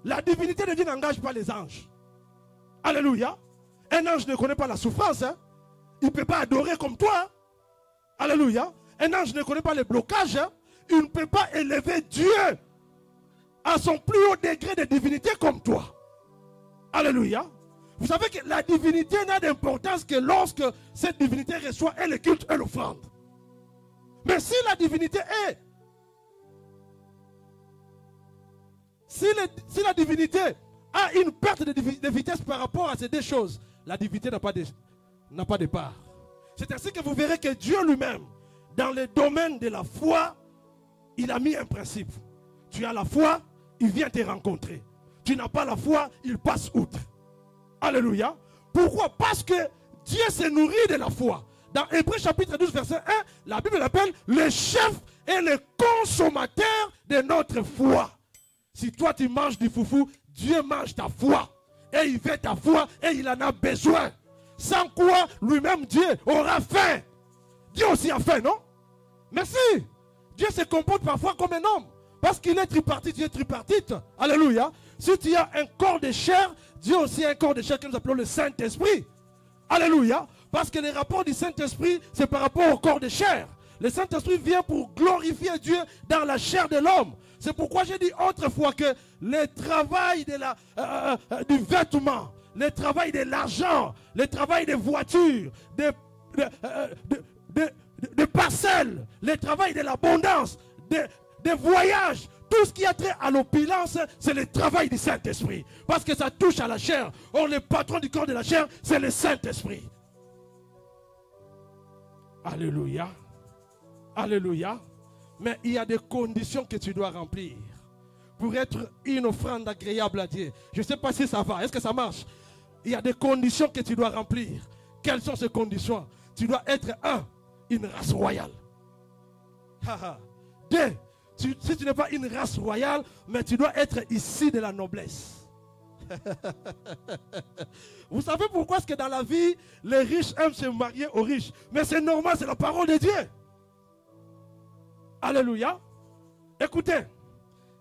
D: La divinité de Dieu n'engage pas les anges. Alléluia. Un ange ne connaît pas la souffrance. Il ne peut pas adorer comme toi. Alléluia. Un ange ne connaît pas les blocages. Il ne peut pas élever Dieu à son plus haut degré de divinité comme toi. Alléluia. Vous savez que la divinité n'a d'importance que lorsque cette divinité reçoit et le culte et l'offrande. Mais si la divinité est, si la divinité a une perte de vitesse par rapport à ces deux choses, la divinité n'a pas de part. C'est ainsi que vous verrez que Dieu lui-même, dans le domaine de la foi, il a mis un principe. Tu as la foi, il vient te rencontrer. Tu n'as pas la foi, il passe outre. Alléluia. Pourquoi? Parce que Dieu se nourrit de la foi. Dans Hébreux chapitre 12 verset 1, la Bible l'appelle le chef et le consommateur de notre foi. Si toi tu manges du foufou, Dieu mange ta foi. Et il veut ta foi et il en a besoin. Sans quoi lui-même Dieu aura faim. Dieu aussi a faim, non? Merci. Dieu se comporte parfois comme un homme. Parce qu'il est tripartite, Dieu est tripartite. Alléluia. Si tu as un corps de chair, Dieu aussi a un corps de chair que nous appelons le Saint-Esprit. Alléluia. Parce que les rapports du Saint-Esprit, c'est par rapport au corps de chair. Le Saint-Esprit vient pour glorifier Dieu dans la chair de l'homme. C'est pourquoi j'ai dit autrefois que le travail du vêtement, le travail de l'argent, le travail des voitures, des parcelles, le travail de l'abondance, des voyages, tout ce qui a trait à l'opulence, c'est le travail du Saint-Esprit. Parce que ça touche à la chair. Or, le patron du corps de la chair, c'est le Saint-Esprit. Alléluia. Alléluia. Mais il y a des conditions que tu dois remplir pour être une offrande agréable à Dieu. Je ne sais pas si ça va. Est-ce que ça marche? Il y a des conditions que tu dois remplir. Quelles sont ces conditions? Tu dois être une race royale. 2, si tu n'es pas une race royale, mais tu dois être ici de la noblesse. Vous savez pourquoi est-ce que dans la vie, les riches aiment se marier aux riches? Mais c'est normal, c'est la parole de Dieu. Alléluia. Écoutez,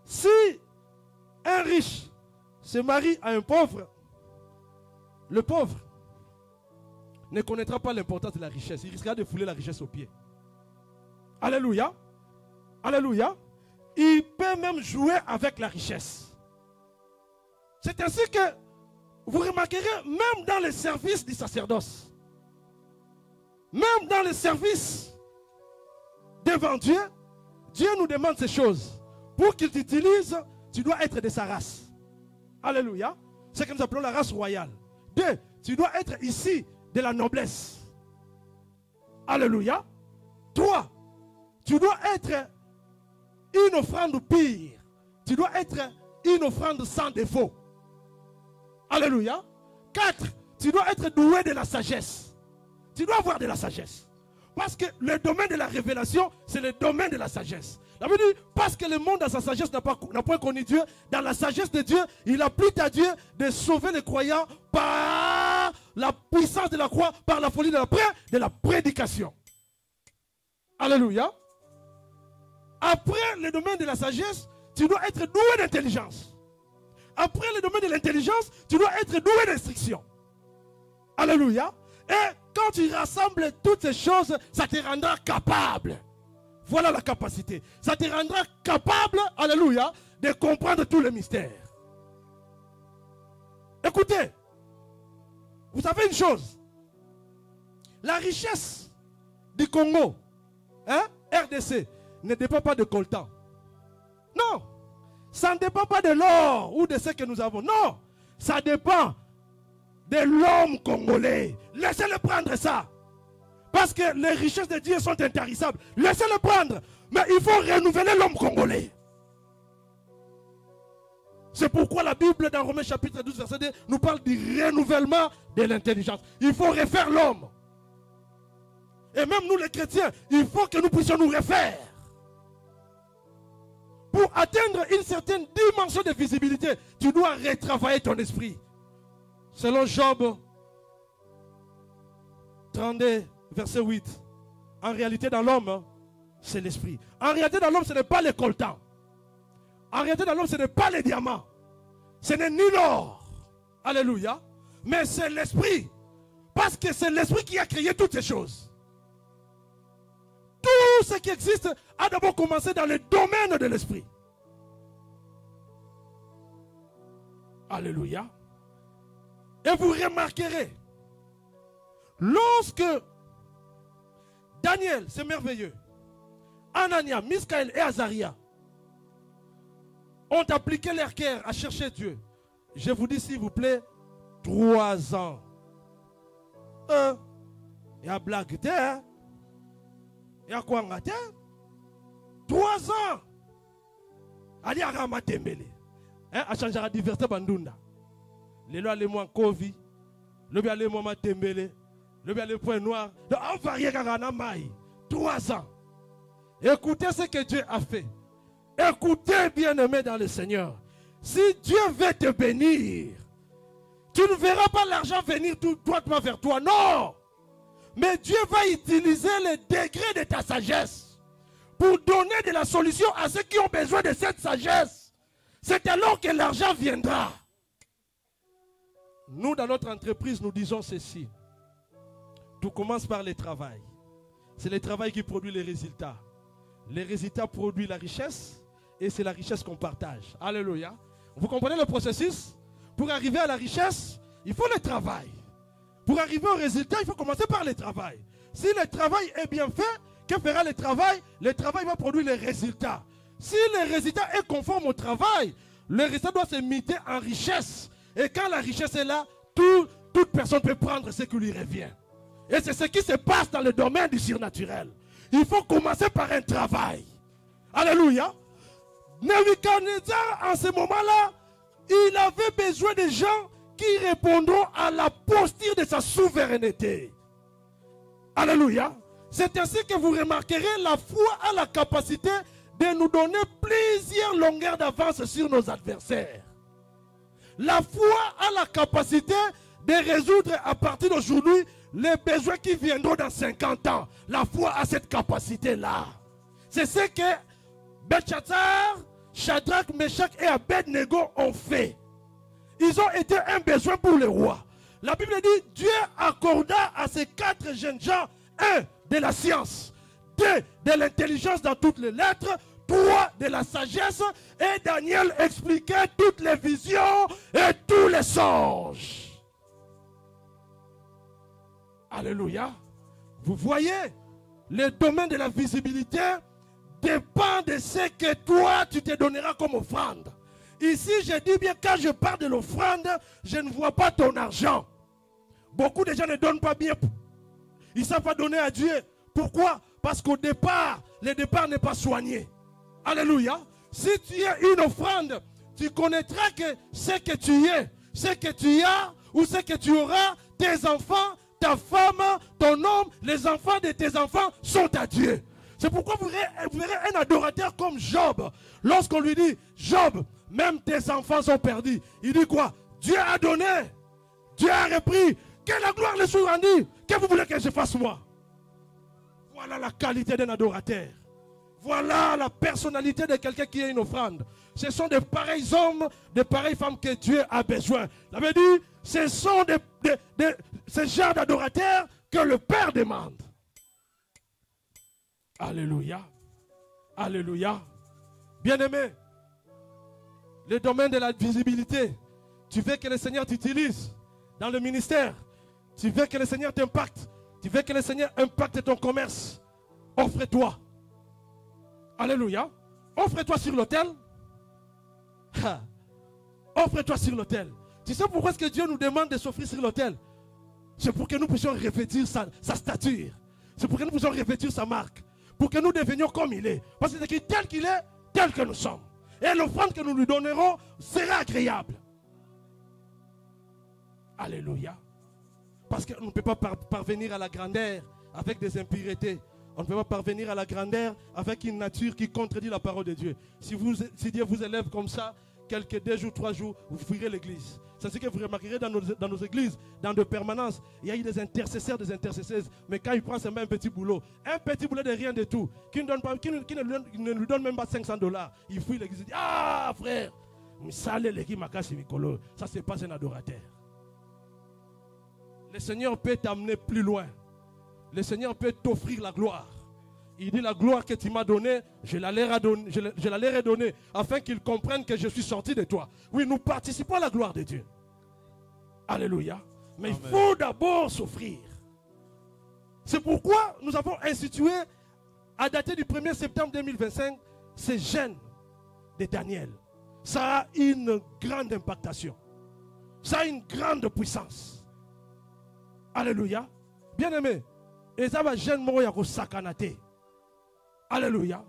D: si un riche se marie à un pauvre, le pauvre ne connaîtra pas l'importance de la richesse. Il risquera de fouler la richesse aux pieds. Alléluia. Alléluia. Il peut même jouer avec la richesse. C'est ainsi que vous remarquerez, même dans le service du sacerdoce, même dans le service devant Dieu, Dieu nous demande ces choses. Pour qu'il t'utilise, tu dois être de sa race. Alléluia. C'est ce que nous appelons la race royale. 2, tu dois être ici de la noblesse. Alléluia. 3, tu dois être une offrande pire. Tu dois être une offrande sans défaut. Alléluia. 4, tu dois être doué de la sagesse. Tu dois avoir de la sagesse. Parce que le domaine de la révélation, c'est le domaine de la sagesse. Ça veut dire, parce que le monde dans sa sagesse n'a pas connu Dieu, dans la sagesse de Dieu, il a plu à Dieu de sauver les croyants par la puissance de la croix, par la folie de la prédication. Alléluia. Après le domaine de la sagesse, tu dois être doué d'intelligence. Après le domaine de l'intelligence, tu dois être doué d'instruction. Alléluia. Et quand tu rassembles toutes ces choses, ça te rendra capable. Voilà la capacité. Ça te rendra capable, alléluia, de comprendre tous les mystères. Écoutez, vous savez une chose. La richesse du Congo, RDC, ne dépend pas de coltan. Non. Ça ne dépend pas de l'or ou de ce que nous avons. Non. Ça dépend de l'homme congolais. Laissez-le prendre ça. Parce que les richesses de Dieu sont intarissables. Laissez-le prendre. Mais il faut renouveler l'homme congolais. C'est pourquoi la Bible, dans Romains chapitre 12, verset 2, nous parle du renouvellement de l'intelligence. Il faut refaire l'homme. Et même nous les chrétiens, il faut que nous puissions nous refaire. Pour atteindre une certaine dimension de visibilité, tu dois retravailler ton esprit. Selon Job 32, verset 8. En réalité, dans l'homme, c'est l'esprit. En réalité, dans l'homme, ce n'est pas les coltans. En réalité, dans l'homme, ce n'est pas les diamants. Ce n'est ni l'or. Alléluia. Mais c'est l'esprit. Parce que c'est l'esprit qui a créé toutes ces choses. Tout ce qui existe a d'abord commencé dans le domaine de l'esprit. Alléluia. Et vous remarquerez, lorsque Daniel, c'est merveilleux, Anania, Miskaël et Azaria ont appliqué leur cœur à chercher Dieu. Je vous dis s'il vous plaît, 3 ans. Il y a blague terre. Il y a quoi en terre? 3 ans. Ali a ramaté mbele. A changé la diversité bandunda. Les lois les moins Covid. Le bien les moments tembele. Le bien les points noirs. On va rien à maï. 3 ans. Écoutez ce que Dieu a fait. Écoutez, bien-aimé dans le Seigneur. Si Dieu veut te bénir, tu ne verras pas l'argent venir tout droitement vers toi. Non. Mais Dieu va utiliser les degrés de ta sagesse pour donner de la solution à ceux qui ont besoin de cette sagesse. C'est alors que l'argent viendra. Nous, dans notre entreprise, nous disons ceci. Tout commence par le travail. C'est le travail qui produit les résultats. Les résultats produisent la richesse et c'est la richesse qu'on partage. Alléluia. Vous comprenez le processus? Pour arriver à la richesse, il faut le travail. Pour arriver au résultat, il faut commencer par le travail. Si le travail est bien fait, que fera le travail? Le travail va produire les résultats. Si le résultat est conforme au travail, le résultat doit se muter en richesse. Et quand la richesse est là, toute personne peut prendre ce qui lui revient. Et c'est ce qui se passe dans le domaine du surnaturel. Il faut commencer par un travail. Alléluia. Nebuchadnezzar, en ce moment-là, il avait besoin de gens qui répondront à la posture de sa souveraineté. Alléluia. C'est ainsi que vous remarquerez, la foi a la capacité de nous donner plusieurs longueurs d'avance sur nos adversaires. La foi a la capacité de résoudre à partir d'aujourd'hui les besoins qui viendront dans 50 ans. La foi a cette capacité-là. C'est ce que Belchazzar, Shadrach, Meshach et Abednego ont fait. Ils ont été un besoin pour le roi. La Bible dit, Dieu accorda à ces 4 jeunes gens, 1, de la science, 2, de l'intelligence dans toutes les lettres, 3, de la sagesse, et Daniel expliquait toutes les visions et tous les songes. Alléluia. Vous voyez, le domaine de la visibilité dépend de ce que toi tu te donneras comme offrande. Ici, je dis bien, quand je parle de l'offrande, je ne vois pas ton argent. Beaucoup de gens ne donnent pas bien. Ils ne savent pas donner à Dieu. Pourquoi? Parce qu'au départ, le départ n'est pas soigné. Alléluia. Si tu as une offrande, tu connaîtras que ce que tu es, ce que tu as ou ce que tu auras, tes enfants, ta femme, ton homme, les enfants de tes enfants sont à Dieu. C'est pourquoi vous verrez un adorateur comme Job. Lorsqu'on lui dit, Job, même tes enfants sont perdus. Il dit quoi? Dieu a donné. Dieu a repris. Que la gloire le soit rendue. Que vous voulez que je fasse moi? Voilà la qualité d'un adorateur. Voilà la personnalité de quelqu'un qui a une offrande. Ce sont de pareils hommes, de pareilles femmes que Dieu a besoin. La Bible dit, ce sont ce genre d'adorateurs que le Père demande. Alléluia. Alléluia. Bien-aimé, le domaine de la visibilité, tu veux que le Seigneur t'utilise dans le ministère, tu veux que le Seigneur t'impacte, tu veux que le Seigneur impacte ton commerce, offre-toi. Alléluia. Offre-toi sur l'autel. Offre-toi sur l'autel. Tu sais pourquoi est-ce que Dieu nous demande de s'offrir sur l'autel? C'est pour que nous puissions revêtir sa stature. C'est pour que nous puissions revêtir sa marque. Pour que nous devenions comme il est. Parce que c'est tel qu'il est, tel que nous sommes. Et l'offrande que nous lui donnerons sera agréable. Alléluia. Parce qu'on ne peut pas parvenir à la grandeur avec des impuretés. On ne peut pas parvenir à la grandeur avec une nature qui contredit la parole de Dieu. Si Dieu vous élève comme ça, quelques 2 jours, 3 jours, vous fuirez l'église. C'est ce que vous remarquerez dans nos églises, dans de permanence. Il y a eu des intercesseurs, des intercesseuses. Mais quand il prend seulement un petit boulot de rien de tout, qui ne lui donne même pas $500, il fuit l'église. Il dit, ah frère, ça c'est pas un adorateur. Le Seigneur peut t'amener plus loin. Le Seigneur peut t'offrir la gloire. Il dit, la gloire que tu m'as donnée, je la leur ai donnée, afin qu'ils comprennent que je suis sorti de toi. Oui, nous participons à la gloire de Dieu. Alléluia. Mais Amen. Il faut d'abord s'offrir. C'est pourquoi nous avons institué, à dater du 1er septembre 2025, ces jeûnes de Daniel. Ça a une grande impactation. Ça a une grande puissance. Alléluia. Bien-aimé, et ça va jeûne moya ko sakanate. Alléluia.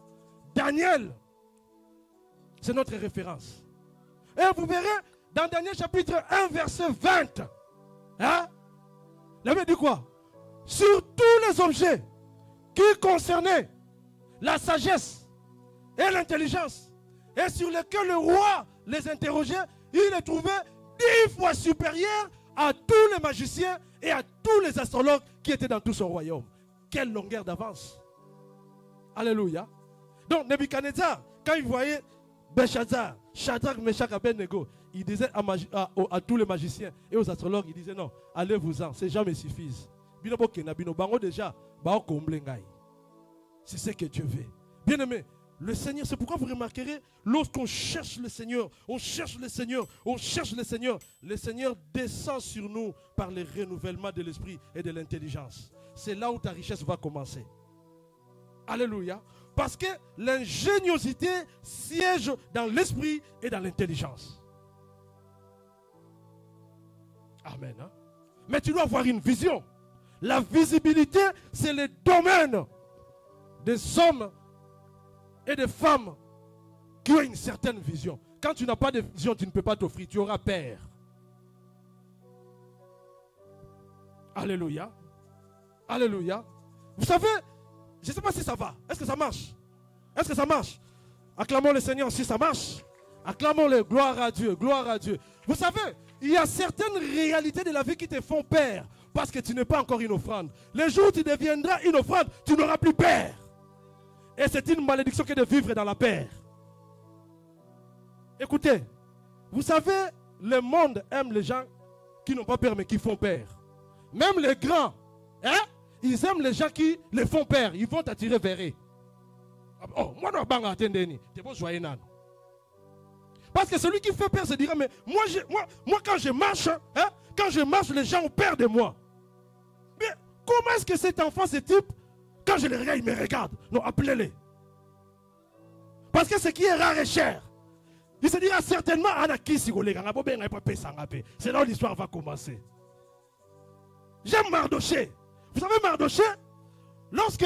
D: Daniel, c'est notre référence. Et vous verrez dans Daniel chapitre 1 verset 20. Hein? La Bible dit quoi? Sur tous les objets qui concernaient la sagesse et l'intelligence, et sur lesquels le roi les interrogeait, il les trouvait 10 fois supérieurs à tous les magiciens et à tous les astrologues qui étaient dans tout son royaume. Quelle longueur d'avance. Alléluia. Donc Nebuchadnezzar, quand il voyait Belshazzar, Shadrach, Meshach, Abednego, il disait à tous les magiciens et aux astrologues, il disait non, allez-vous-en, ces gens me suffisent. Déjà, c'est ce que Dieu veut. Bien aimé, le Seigneur, c'est pourquoi vous remarquerez, lorsqu'on cherche le Seigneur, on cherche le Seigneur, on cherche le Seigneur descend sur nous par le renouvellement de l'esprit et de l'intelligence. C'est là où ta richesse va commencer. Alléluia. Parce que l'ingéniosité siège dans l'esprit et dans l'intelligence. Amen. Hein? Mais tu dois avoir une vision. La visibilité, c'est le domaine des hommes et des femmes qui ont une certaine vision. Quand tu n'as pas de vision, tu ne peux pas t'offrir. Tu auras peur. Alléluia. Alléluia. Vous savez, je ne sais pas si ça va. Est-ce que ça marche? Est-ce que ça marche? Acclamons le Seigneur si ça marche. Acclamons-le. Gloire à Dieu. Gloire à Dieu. Vous savez, il y a certaines réalités de la vie qui te font peur parce que tu n'es pas encore une offrande. Le jour où tu deviendras une offrande, tu n'auras plus peur. Et c'est une malédiction que de vivre dans la peur. Écoutez, vous savez, le monde aime les gens qui n'ont pas peur mais qui font peur. Même les grands, hein, ils aiment les gens qui les font peur. Ils vont t'attirer vers eux. Oh, moi, je ne vais pas attendre. Parce que celui qui fait peur se dira, mais moi quand je marche, hein, quand je marche, les gens ont peur de moi. Mais comment est-ce que cet enfant, ce type, quand je le regarde, il me regarde? Non, appelez-les. Parce que ce qui est rare est cher. Il se dira certainement, c'est là où l'histoire va commencer. J'aime Mardoché. Vous savez Mardoché, lorsque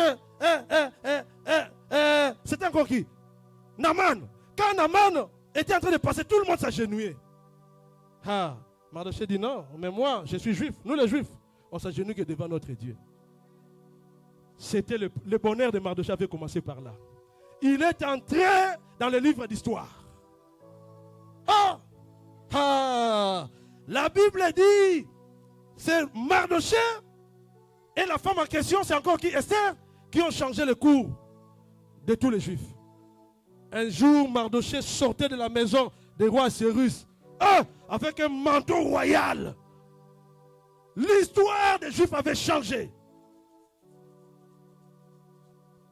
D: c'était encore qui? Naman. Quand Naman était en train de passer, tout le monde s'agenouillait. Ah, Mardoché dit non, mais moi, je suis juif. Nous les juifs, on s'agenouille que devant notre Dieu. C'était le bonheur de Mardoché avait commencé par là. Il est entré dans le livre d'histoire. Oh! Ah! La Bible dit, c'est Mardoché et la femme en question, c'est encore qui? Esther, qui ont changé le cours de tous les juifs. Un jour, Mardoché sortait de la maison des rois Cyrus avec un manteau royal. L'histoire des juifs avait changé.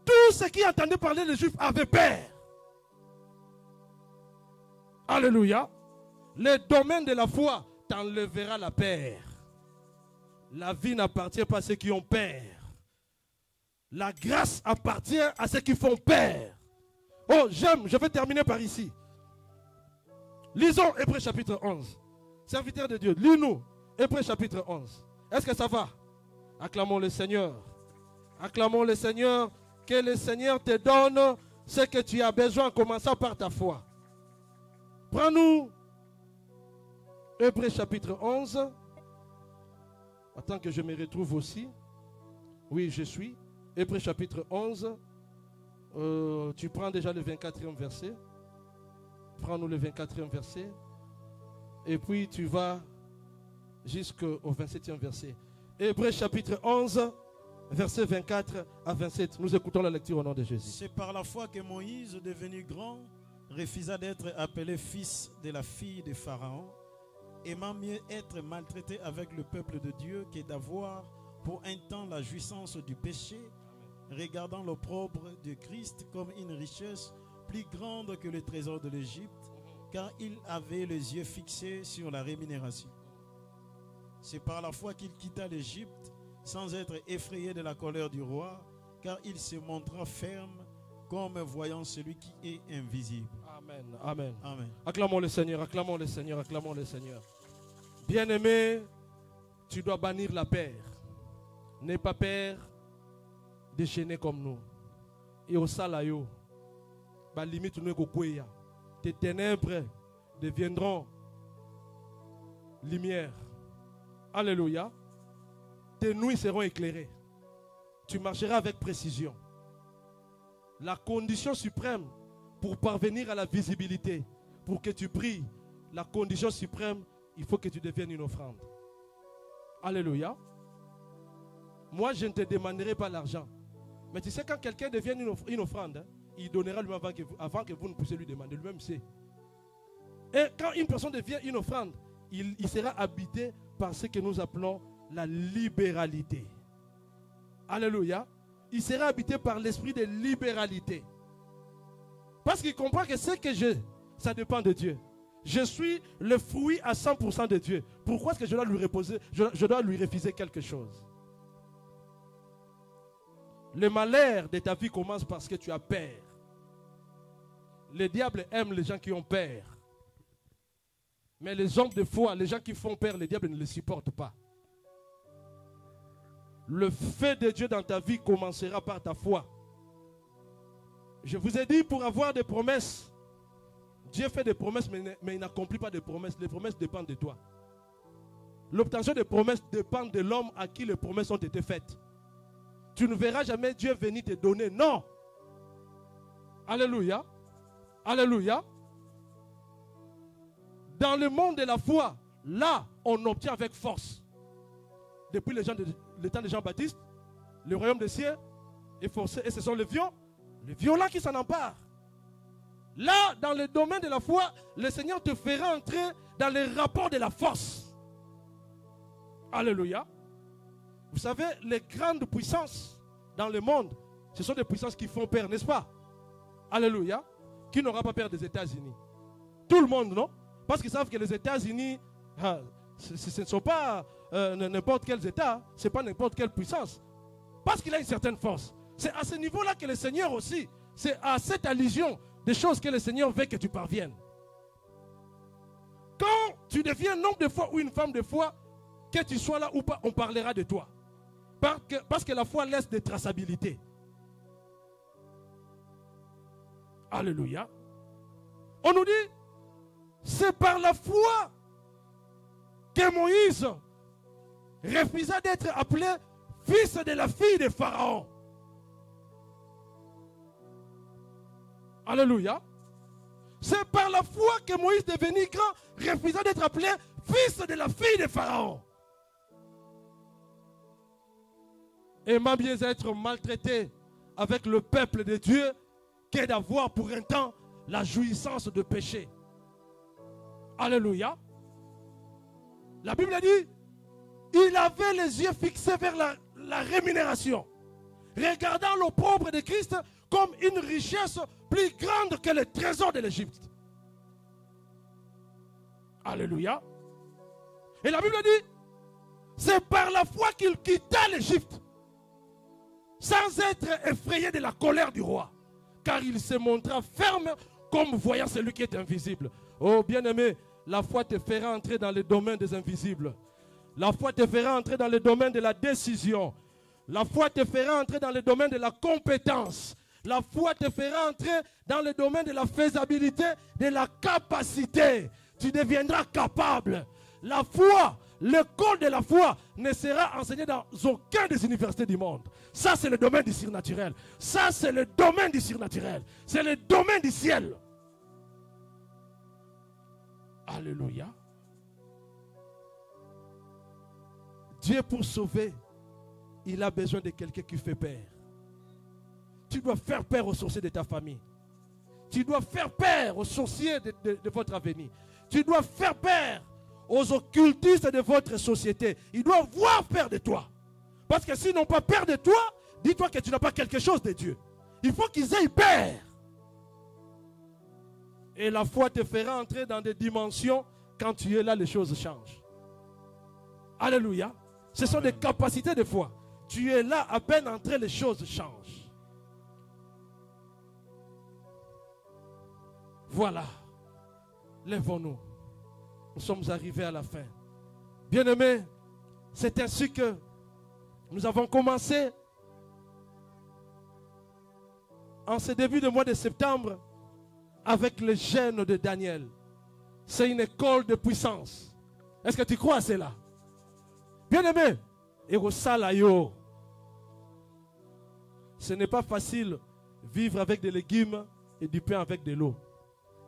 D: Tous ceux qui entendaient parler des juifs avaient peur. Alléluia. Le domaine de la foi t'enlèvera la peur. La vie n'appartient pas à ceux qui ont peur. La grâce appartient à ceux qui font peur. Oh, je vais terminer par ici. Lisons Hébreux chapitre 11. Serviteur de Dieu, lis-nous Hébreux chapitre 11. Est-ce que ça va? Acclamons le Seigneur. Acclamons le Seigneur. Que le Seigneur te donne ce que tu as besoin en commençant par ta foi.
C: Prends-nous Hébreux chapitre 11. Attends que je me retrouve aussi. Oui, je suis. Hébreux chapitre 11. Tu prends déjà le 24e verset. Prends-nous le 24e verset. Et puis tu vas jusqu'au 27e verset. Hébreux chapitre 11, verset 24 à 27. Nous écoutons la lecture au nom de Jésus.
A: C'est par la foi que Moïse, devenu grand, refusa d'être appelé fils de la fille de Pharaon, aimant mieux être maltraité avec le peuple de Dieu que d'avoir pour un temps la jouissance du péché, regardant l'opprobre de Christ comme une richesse plus grande que le trésor de l'Égypte, car il avait les yeux fixés sur la rémunération. C'est par la foi qu'il quitta l'Égypte sans être effrayé de la colère du roi, car il se montra ferme comme voyant celui qui est invisible.
C: Amen. Amen.
A: Amen.
C: Acclamons le Seigneur, acclamons le Seigneur, acclamons le Seigneur. Bien-aimé, tu dois bannir la peur. N'aie pas peur déchaîné comme nous. Et au salayo, bah limite nous kokoya. Tes ténèbres deviendront lumière. Alléluia. Tes nuits seront éclairées. Tu marcheras avec précision. La condition suprême pour parvenir à la visibilité, pour que tu pries, la condition suprême, il faut que tu deviennes une offrande. Alléluia. Moi, je ne te demanderai pas l'argent. Mais tu sais, quand quelqu'un devient une offrande, hein, il donnera lui-même avant que vous ne puissiez lui demander. Lui-même sait. Et quand une personne devient une offrande, il sera habité par ce que nous appelons la libéralité. Alléluia. Il sera habité par l'esprit de libéralité. Parce qu'il comprend que ce que j'ai, ça dépend de Dieu. Je suis le fruit à 100% de Dieu. Pourquoi est-ce que je dois lui reposer, je dois lui refuser quelque chose? Le malheur de ta vie commence parce que tu as peur. Le diable aime les gens qui ont peur. Mais les hommes de foi, les gens qui font peur, le diable ne les supporte pas. Le feu de Dieu dans ta vie commencera par ta foi. Je vous ai dit, pour avoir des promesses, Dieu fait des promesses, mais il n'accomplit pas de promesses. Les promesses dépendent de toi. L'obtention des promesses dépend de l'homme à qui les promesses ont été faites. Tu ne verras jamais Dieu venir te donner. Non. Alléluia. Alléluia. Dans le monde de la foi, là, on obtient avec force. Depuis le temps de Jean-Baptiste, le royaume des cieux est forcé et ce sont les violents qui s'en emparent. Là, dans le domaine de la foi, le Seigneur te fera entrer dans les rapports de la force. Alléluia. Vous savez, les grandes puissances dans le monde, ce sont des puissances qui font peur, n'est-ce pas? Alléluia. Qui n'aura pas peur des États-Unis? Tout le monde, non? Parce qu'ils savent que les États-Unis, ce ne sont pas n'importe quels États, ce n'est pas n'importe quelle puissance. Parce qu'il a une certaine force. C'est à ce niveau-là que le Seigneur aussi, c'est à cette allusion des choses que le Seigneur veut que tu parviennes. Quand tu deviens un homme de foi ou une femme de foi, que tu sois là ou pas, on parlera de toi. Parce que la foi laisse des traçabilités. Alléluia. On nous dit, c'est par la foi que Moïse refusa d'être appelé fils de la fille de Pharaon. Alléluia. C'est par la foi que Moïse, devenu grand, refusa d'être appelé fils de la fille de Pharaon. Aimant bien être maltraité avec le peuple de Dieu que d'avoir pour un temps la jouissance de péché. Alléluia. La Bible dit, il avait les yeux fixés vers la rémunération, regardant l'opprobre de Christ comme une richesse plus grande que le trésor de l'Égypte. Alléluia. Et la Bible dit, c'est par la foi qu'il quitta l'Égypte, sans être effrayé de la colère du roi, car il se montra ferme comme voyant celui qui est invisible. Oh bien-aimé, la foi te fera entrer dans le domaine des invisibles. La foi te fera entrer dans le domaine de la décision. La foi te fera entrer dans le domaine de la compétence.
D: La foi te fera entrer dans le domaine de la faisabilité, de la capacité. Tu deviendras capable. La foi, l'école de la foi ne sera enseignée dans aucune des universités du monde. Ça, c'est le domaine du surnaturel. Ça, c'est le domaine du surnaturel. C'est le domaine du ciel. Alléluia. Dieu, pour sauver, il a besoin de quelqu'un qui fait peur. Tu dois faire peur aux sorciers de ta famille. Tu dois faire peur aux sorciers de votre avenir. Tu dois faire peur aux occultistes de votre société. Ils doivent voir peur de toi. Parce que s'ils n'ont pas peur de toi, dis-toi que tu n'as pas quelque chose de Dieu. Il faut qu'ils aient peur. Et la foi te fera entrer dans des dimensions. Quand tu es là, les choses changent. Alléluia. Ce sont des capacités de foi. Tu es là, à peine entré, les choses changent. Voilà. Lèvons-nous. Nous sommes arrivés à la fin. Bien-aimés, c'est ainsi que nous avons commencé en ce début de mois de septembre avec le jeûne de Daniel. C'est une école de puissance. Est-ce que tu crois à cela? Bien-aimé, ce n'est pas facile vivre avec des légumes et du pain avec de l'eau.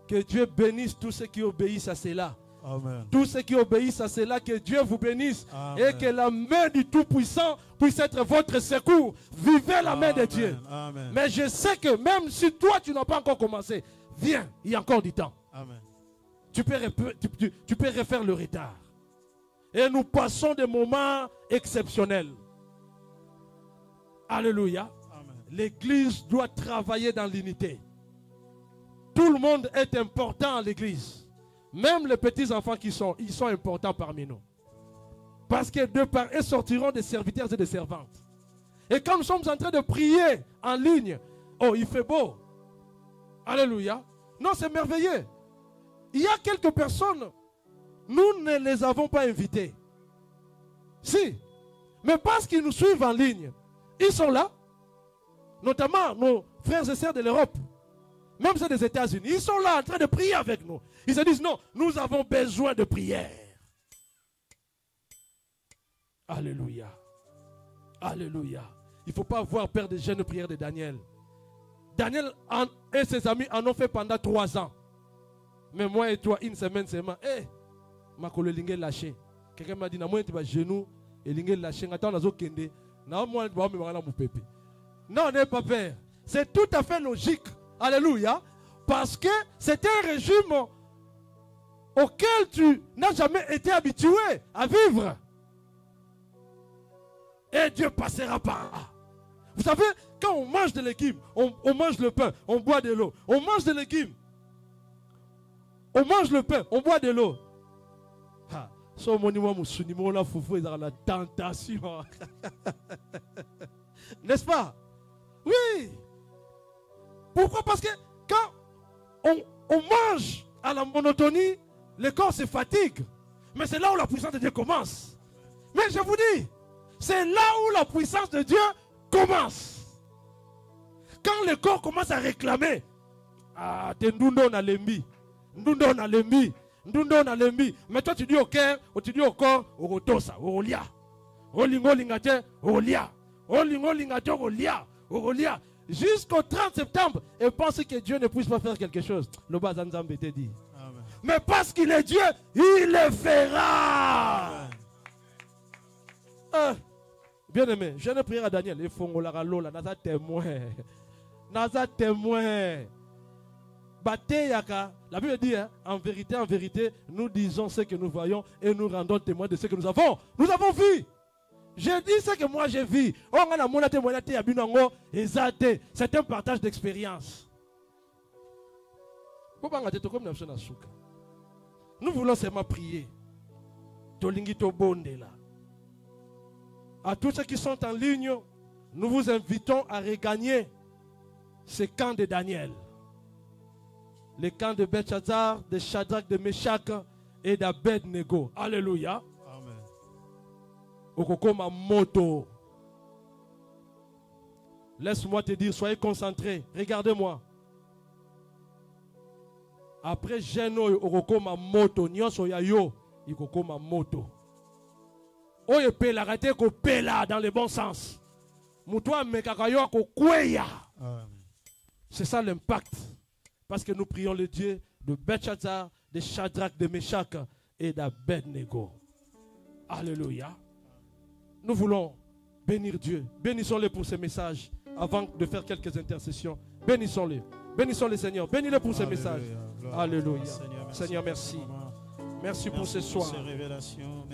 D: Que Dieu bénisse tous ceux qui obéissent à cela.
A: Amen.
D: Tous ceux qui obéissent à cela, que Dieu vous bénisse.
A: Amen.
D: Et que la main du Tout-Puissant puisse être votre secours. Vivez la main de Dieu.
A: Amen.
D: Mais je sais que même si toi tu n'as pas encore commencé, viens, il y a encore du temps.
A: Amen.
D: Tu peux refaire le retard. Et nous passons des moments exceptionnels. Alléluia. L'église doit travailler dans l'unité. Tout le monde est important à l'église. Même les petits enfants ils sont importants parmi nous. Parce que de part, ils sortiront des serviteurs et des servantes. Et quand nous sommes en train de prier en ligne, oh, il fait beau. Alléluia. Non, c'est merveilleux. Il y a quelques personnes, nous ne les avons pas invitées. Si. Mais parce qu'ils nous suivent en ligne, ils sont là. Notamment nos frères et sœurs de l'Europe. Même ceux des États-Unis. Ils sont là en train de prier avec nous. Ils se disent non, nous avons besoin de prière. Alléluia. Alléluia. Il ne faut pas avoir peur des jeûnes prières de Daniel. Daniel et ses amis en ont fait pendant 3 ans. Mais moi et toi, une semaine seulement. Eh, ma collègue lingé lâché. Quelqu'un m'a dit, na moi tu vas genou et lingé lâché. Attends, nazo kende. Na moi tu vas me voir mon pépé. Non, n'aie pas peur. C'est tout à fait logique. Alléluia. Parce que c'est un régime auquel tu n'as jamais été habitué à vivre. Et Dieu passera par là. Vous savez, quand on mange de légumes, on mange le pain, on boit de l'eau. On mange de légumes. On mange le pain, on boit de l'eau. So monument musunimo la foufou est dans la tentation. N'est-ce pas? Oui. Pourquoi? Parce que quand on mange à la monotonie, le corps se fatigue. Mais c'est là où la puissance de Dieu commence. Mais je vous dis, c'est là où la puissance de Dieu commence. Quand le corps commence à réclamer, ah, t'es ndundo na lembi, ndundo na lembi, ndundo na lembi. Mais toi tu dis au cœur, ou tu dis au corps, orotosa, orolia, olingo lingate, orolia, olingo lingate, orolia, orolia. Jusqu'au 30 septembre, et pense que Dieu ne puisse pas faire quelque chose. Le bas Zanzambe te dit. Amen. Mais parce qu'il est Dieu, il le fera. Bien aimé, je ne prie à Daniel. Il faut que lola, naza témoin. Naza témoin. La Bible dit, hein, en vérité, nous disons ce que nous voyons et nous rendons témoin de ce que nous avons. Nous avons vu. Je dis ce que moi j'ai vu. C'est un partage d'expérience. Nous voulons seulement prier. À tous ceux qui sont en ligne, nous vous invitons à regagner ce camp de Daniel. Le camp de Belshazzar, de Shadrach, de Meshach et d'Abednego. Alléluia. Okokoma moto. Laisse-moi te dire, soyez concentrés. Regardez-moi. Après Geno okokoma moto, nyonso ya yo, ikokoma moto. Oye pela rate ko pela dans le bon sens. Mutwa mekaka yo ko kweya. C'est ça l'impact. Parce que nous prions le Dieu de Belshazzar, de Shadrach, de Meshach et d'Abednego. Alléluia. Nous voulons bénir Dieu. Bénissons-le pour ce message avant de faire quelques intercessions. Bénissons-le. Bénissons-le Seigneur. Bénis-le pour ce message. Alléluia. Seigneur, merci. Merci pour ce soir.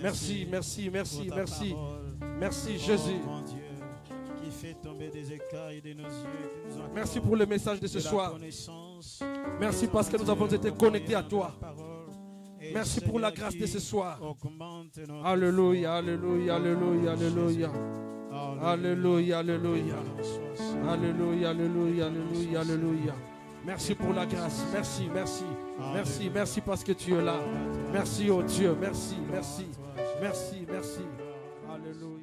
D: Merci, merci, merci, merci. Merci Jésus.
A: Fait tomber des écailles de nos yeux,
D: merci pour le message de ce soir. Merci parce que nous avons été connectés à toi. Merci pour la grâce de ce soir. Alléluia, alléluia, alléluia, alléluia. Alléluia, alléluia. Alléluia, alléluia, alléluia, alléluia. Merci pour la grâce. Merci, merci. Merci, merci parce que tu es là. Merci, oh Dieu. Merci, merci. Merci, merci. Alléluia.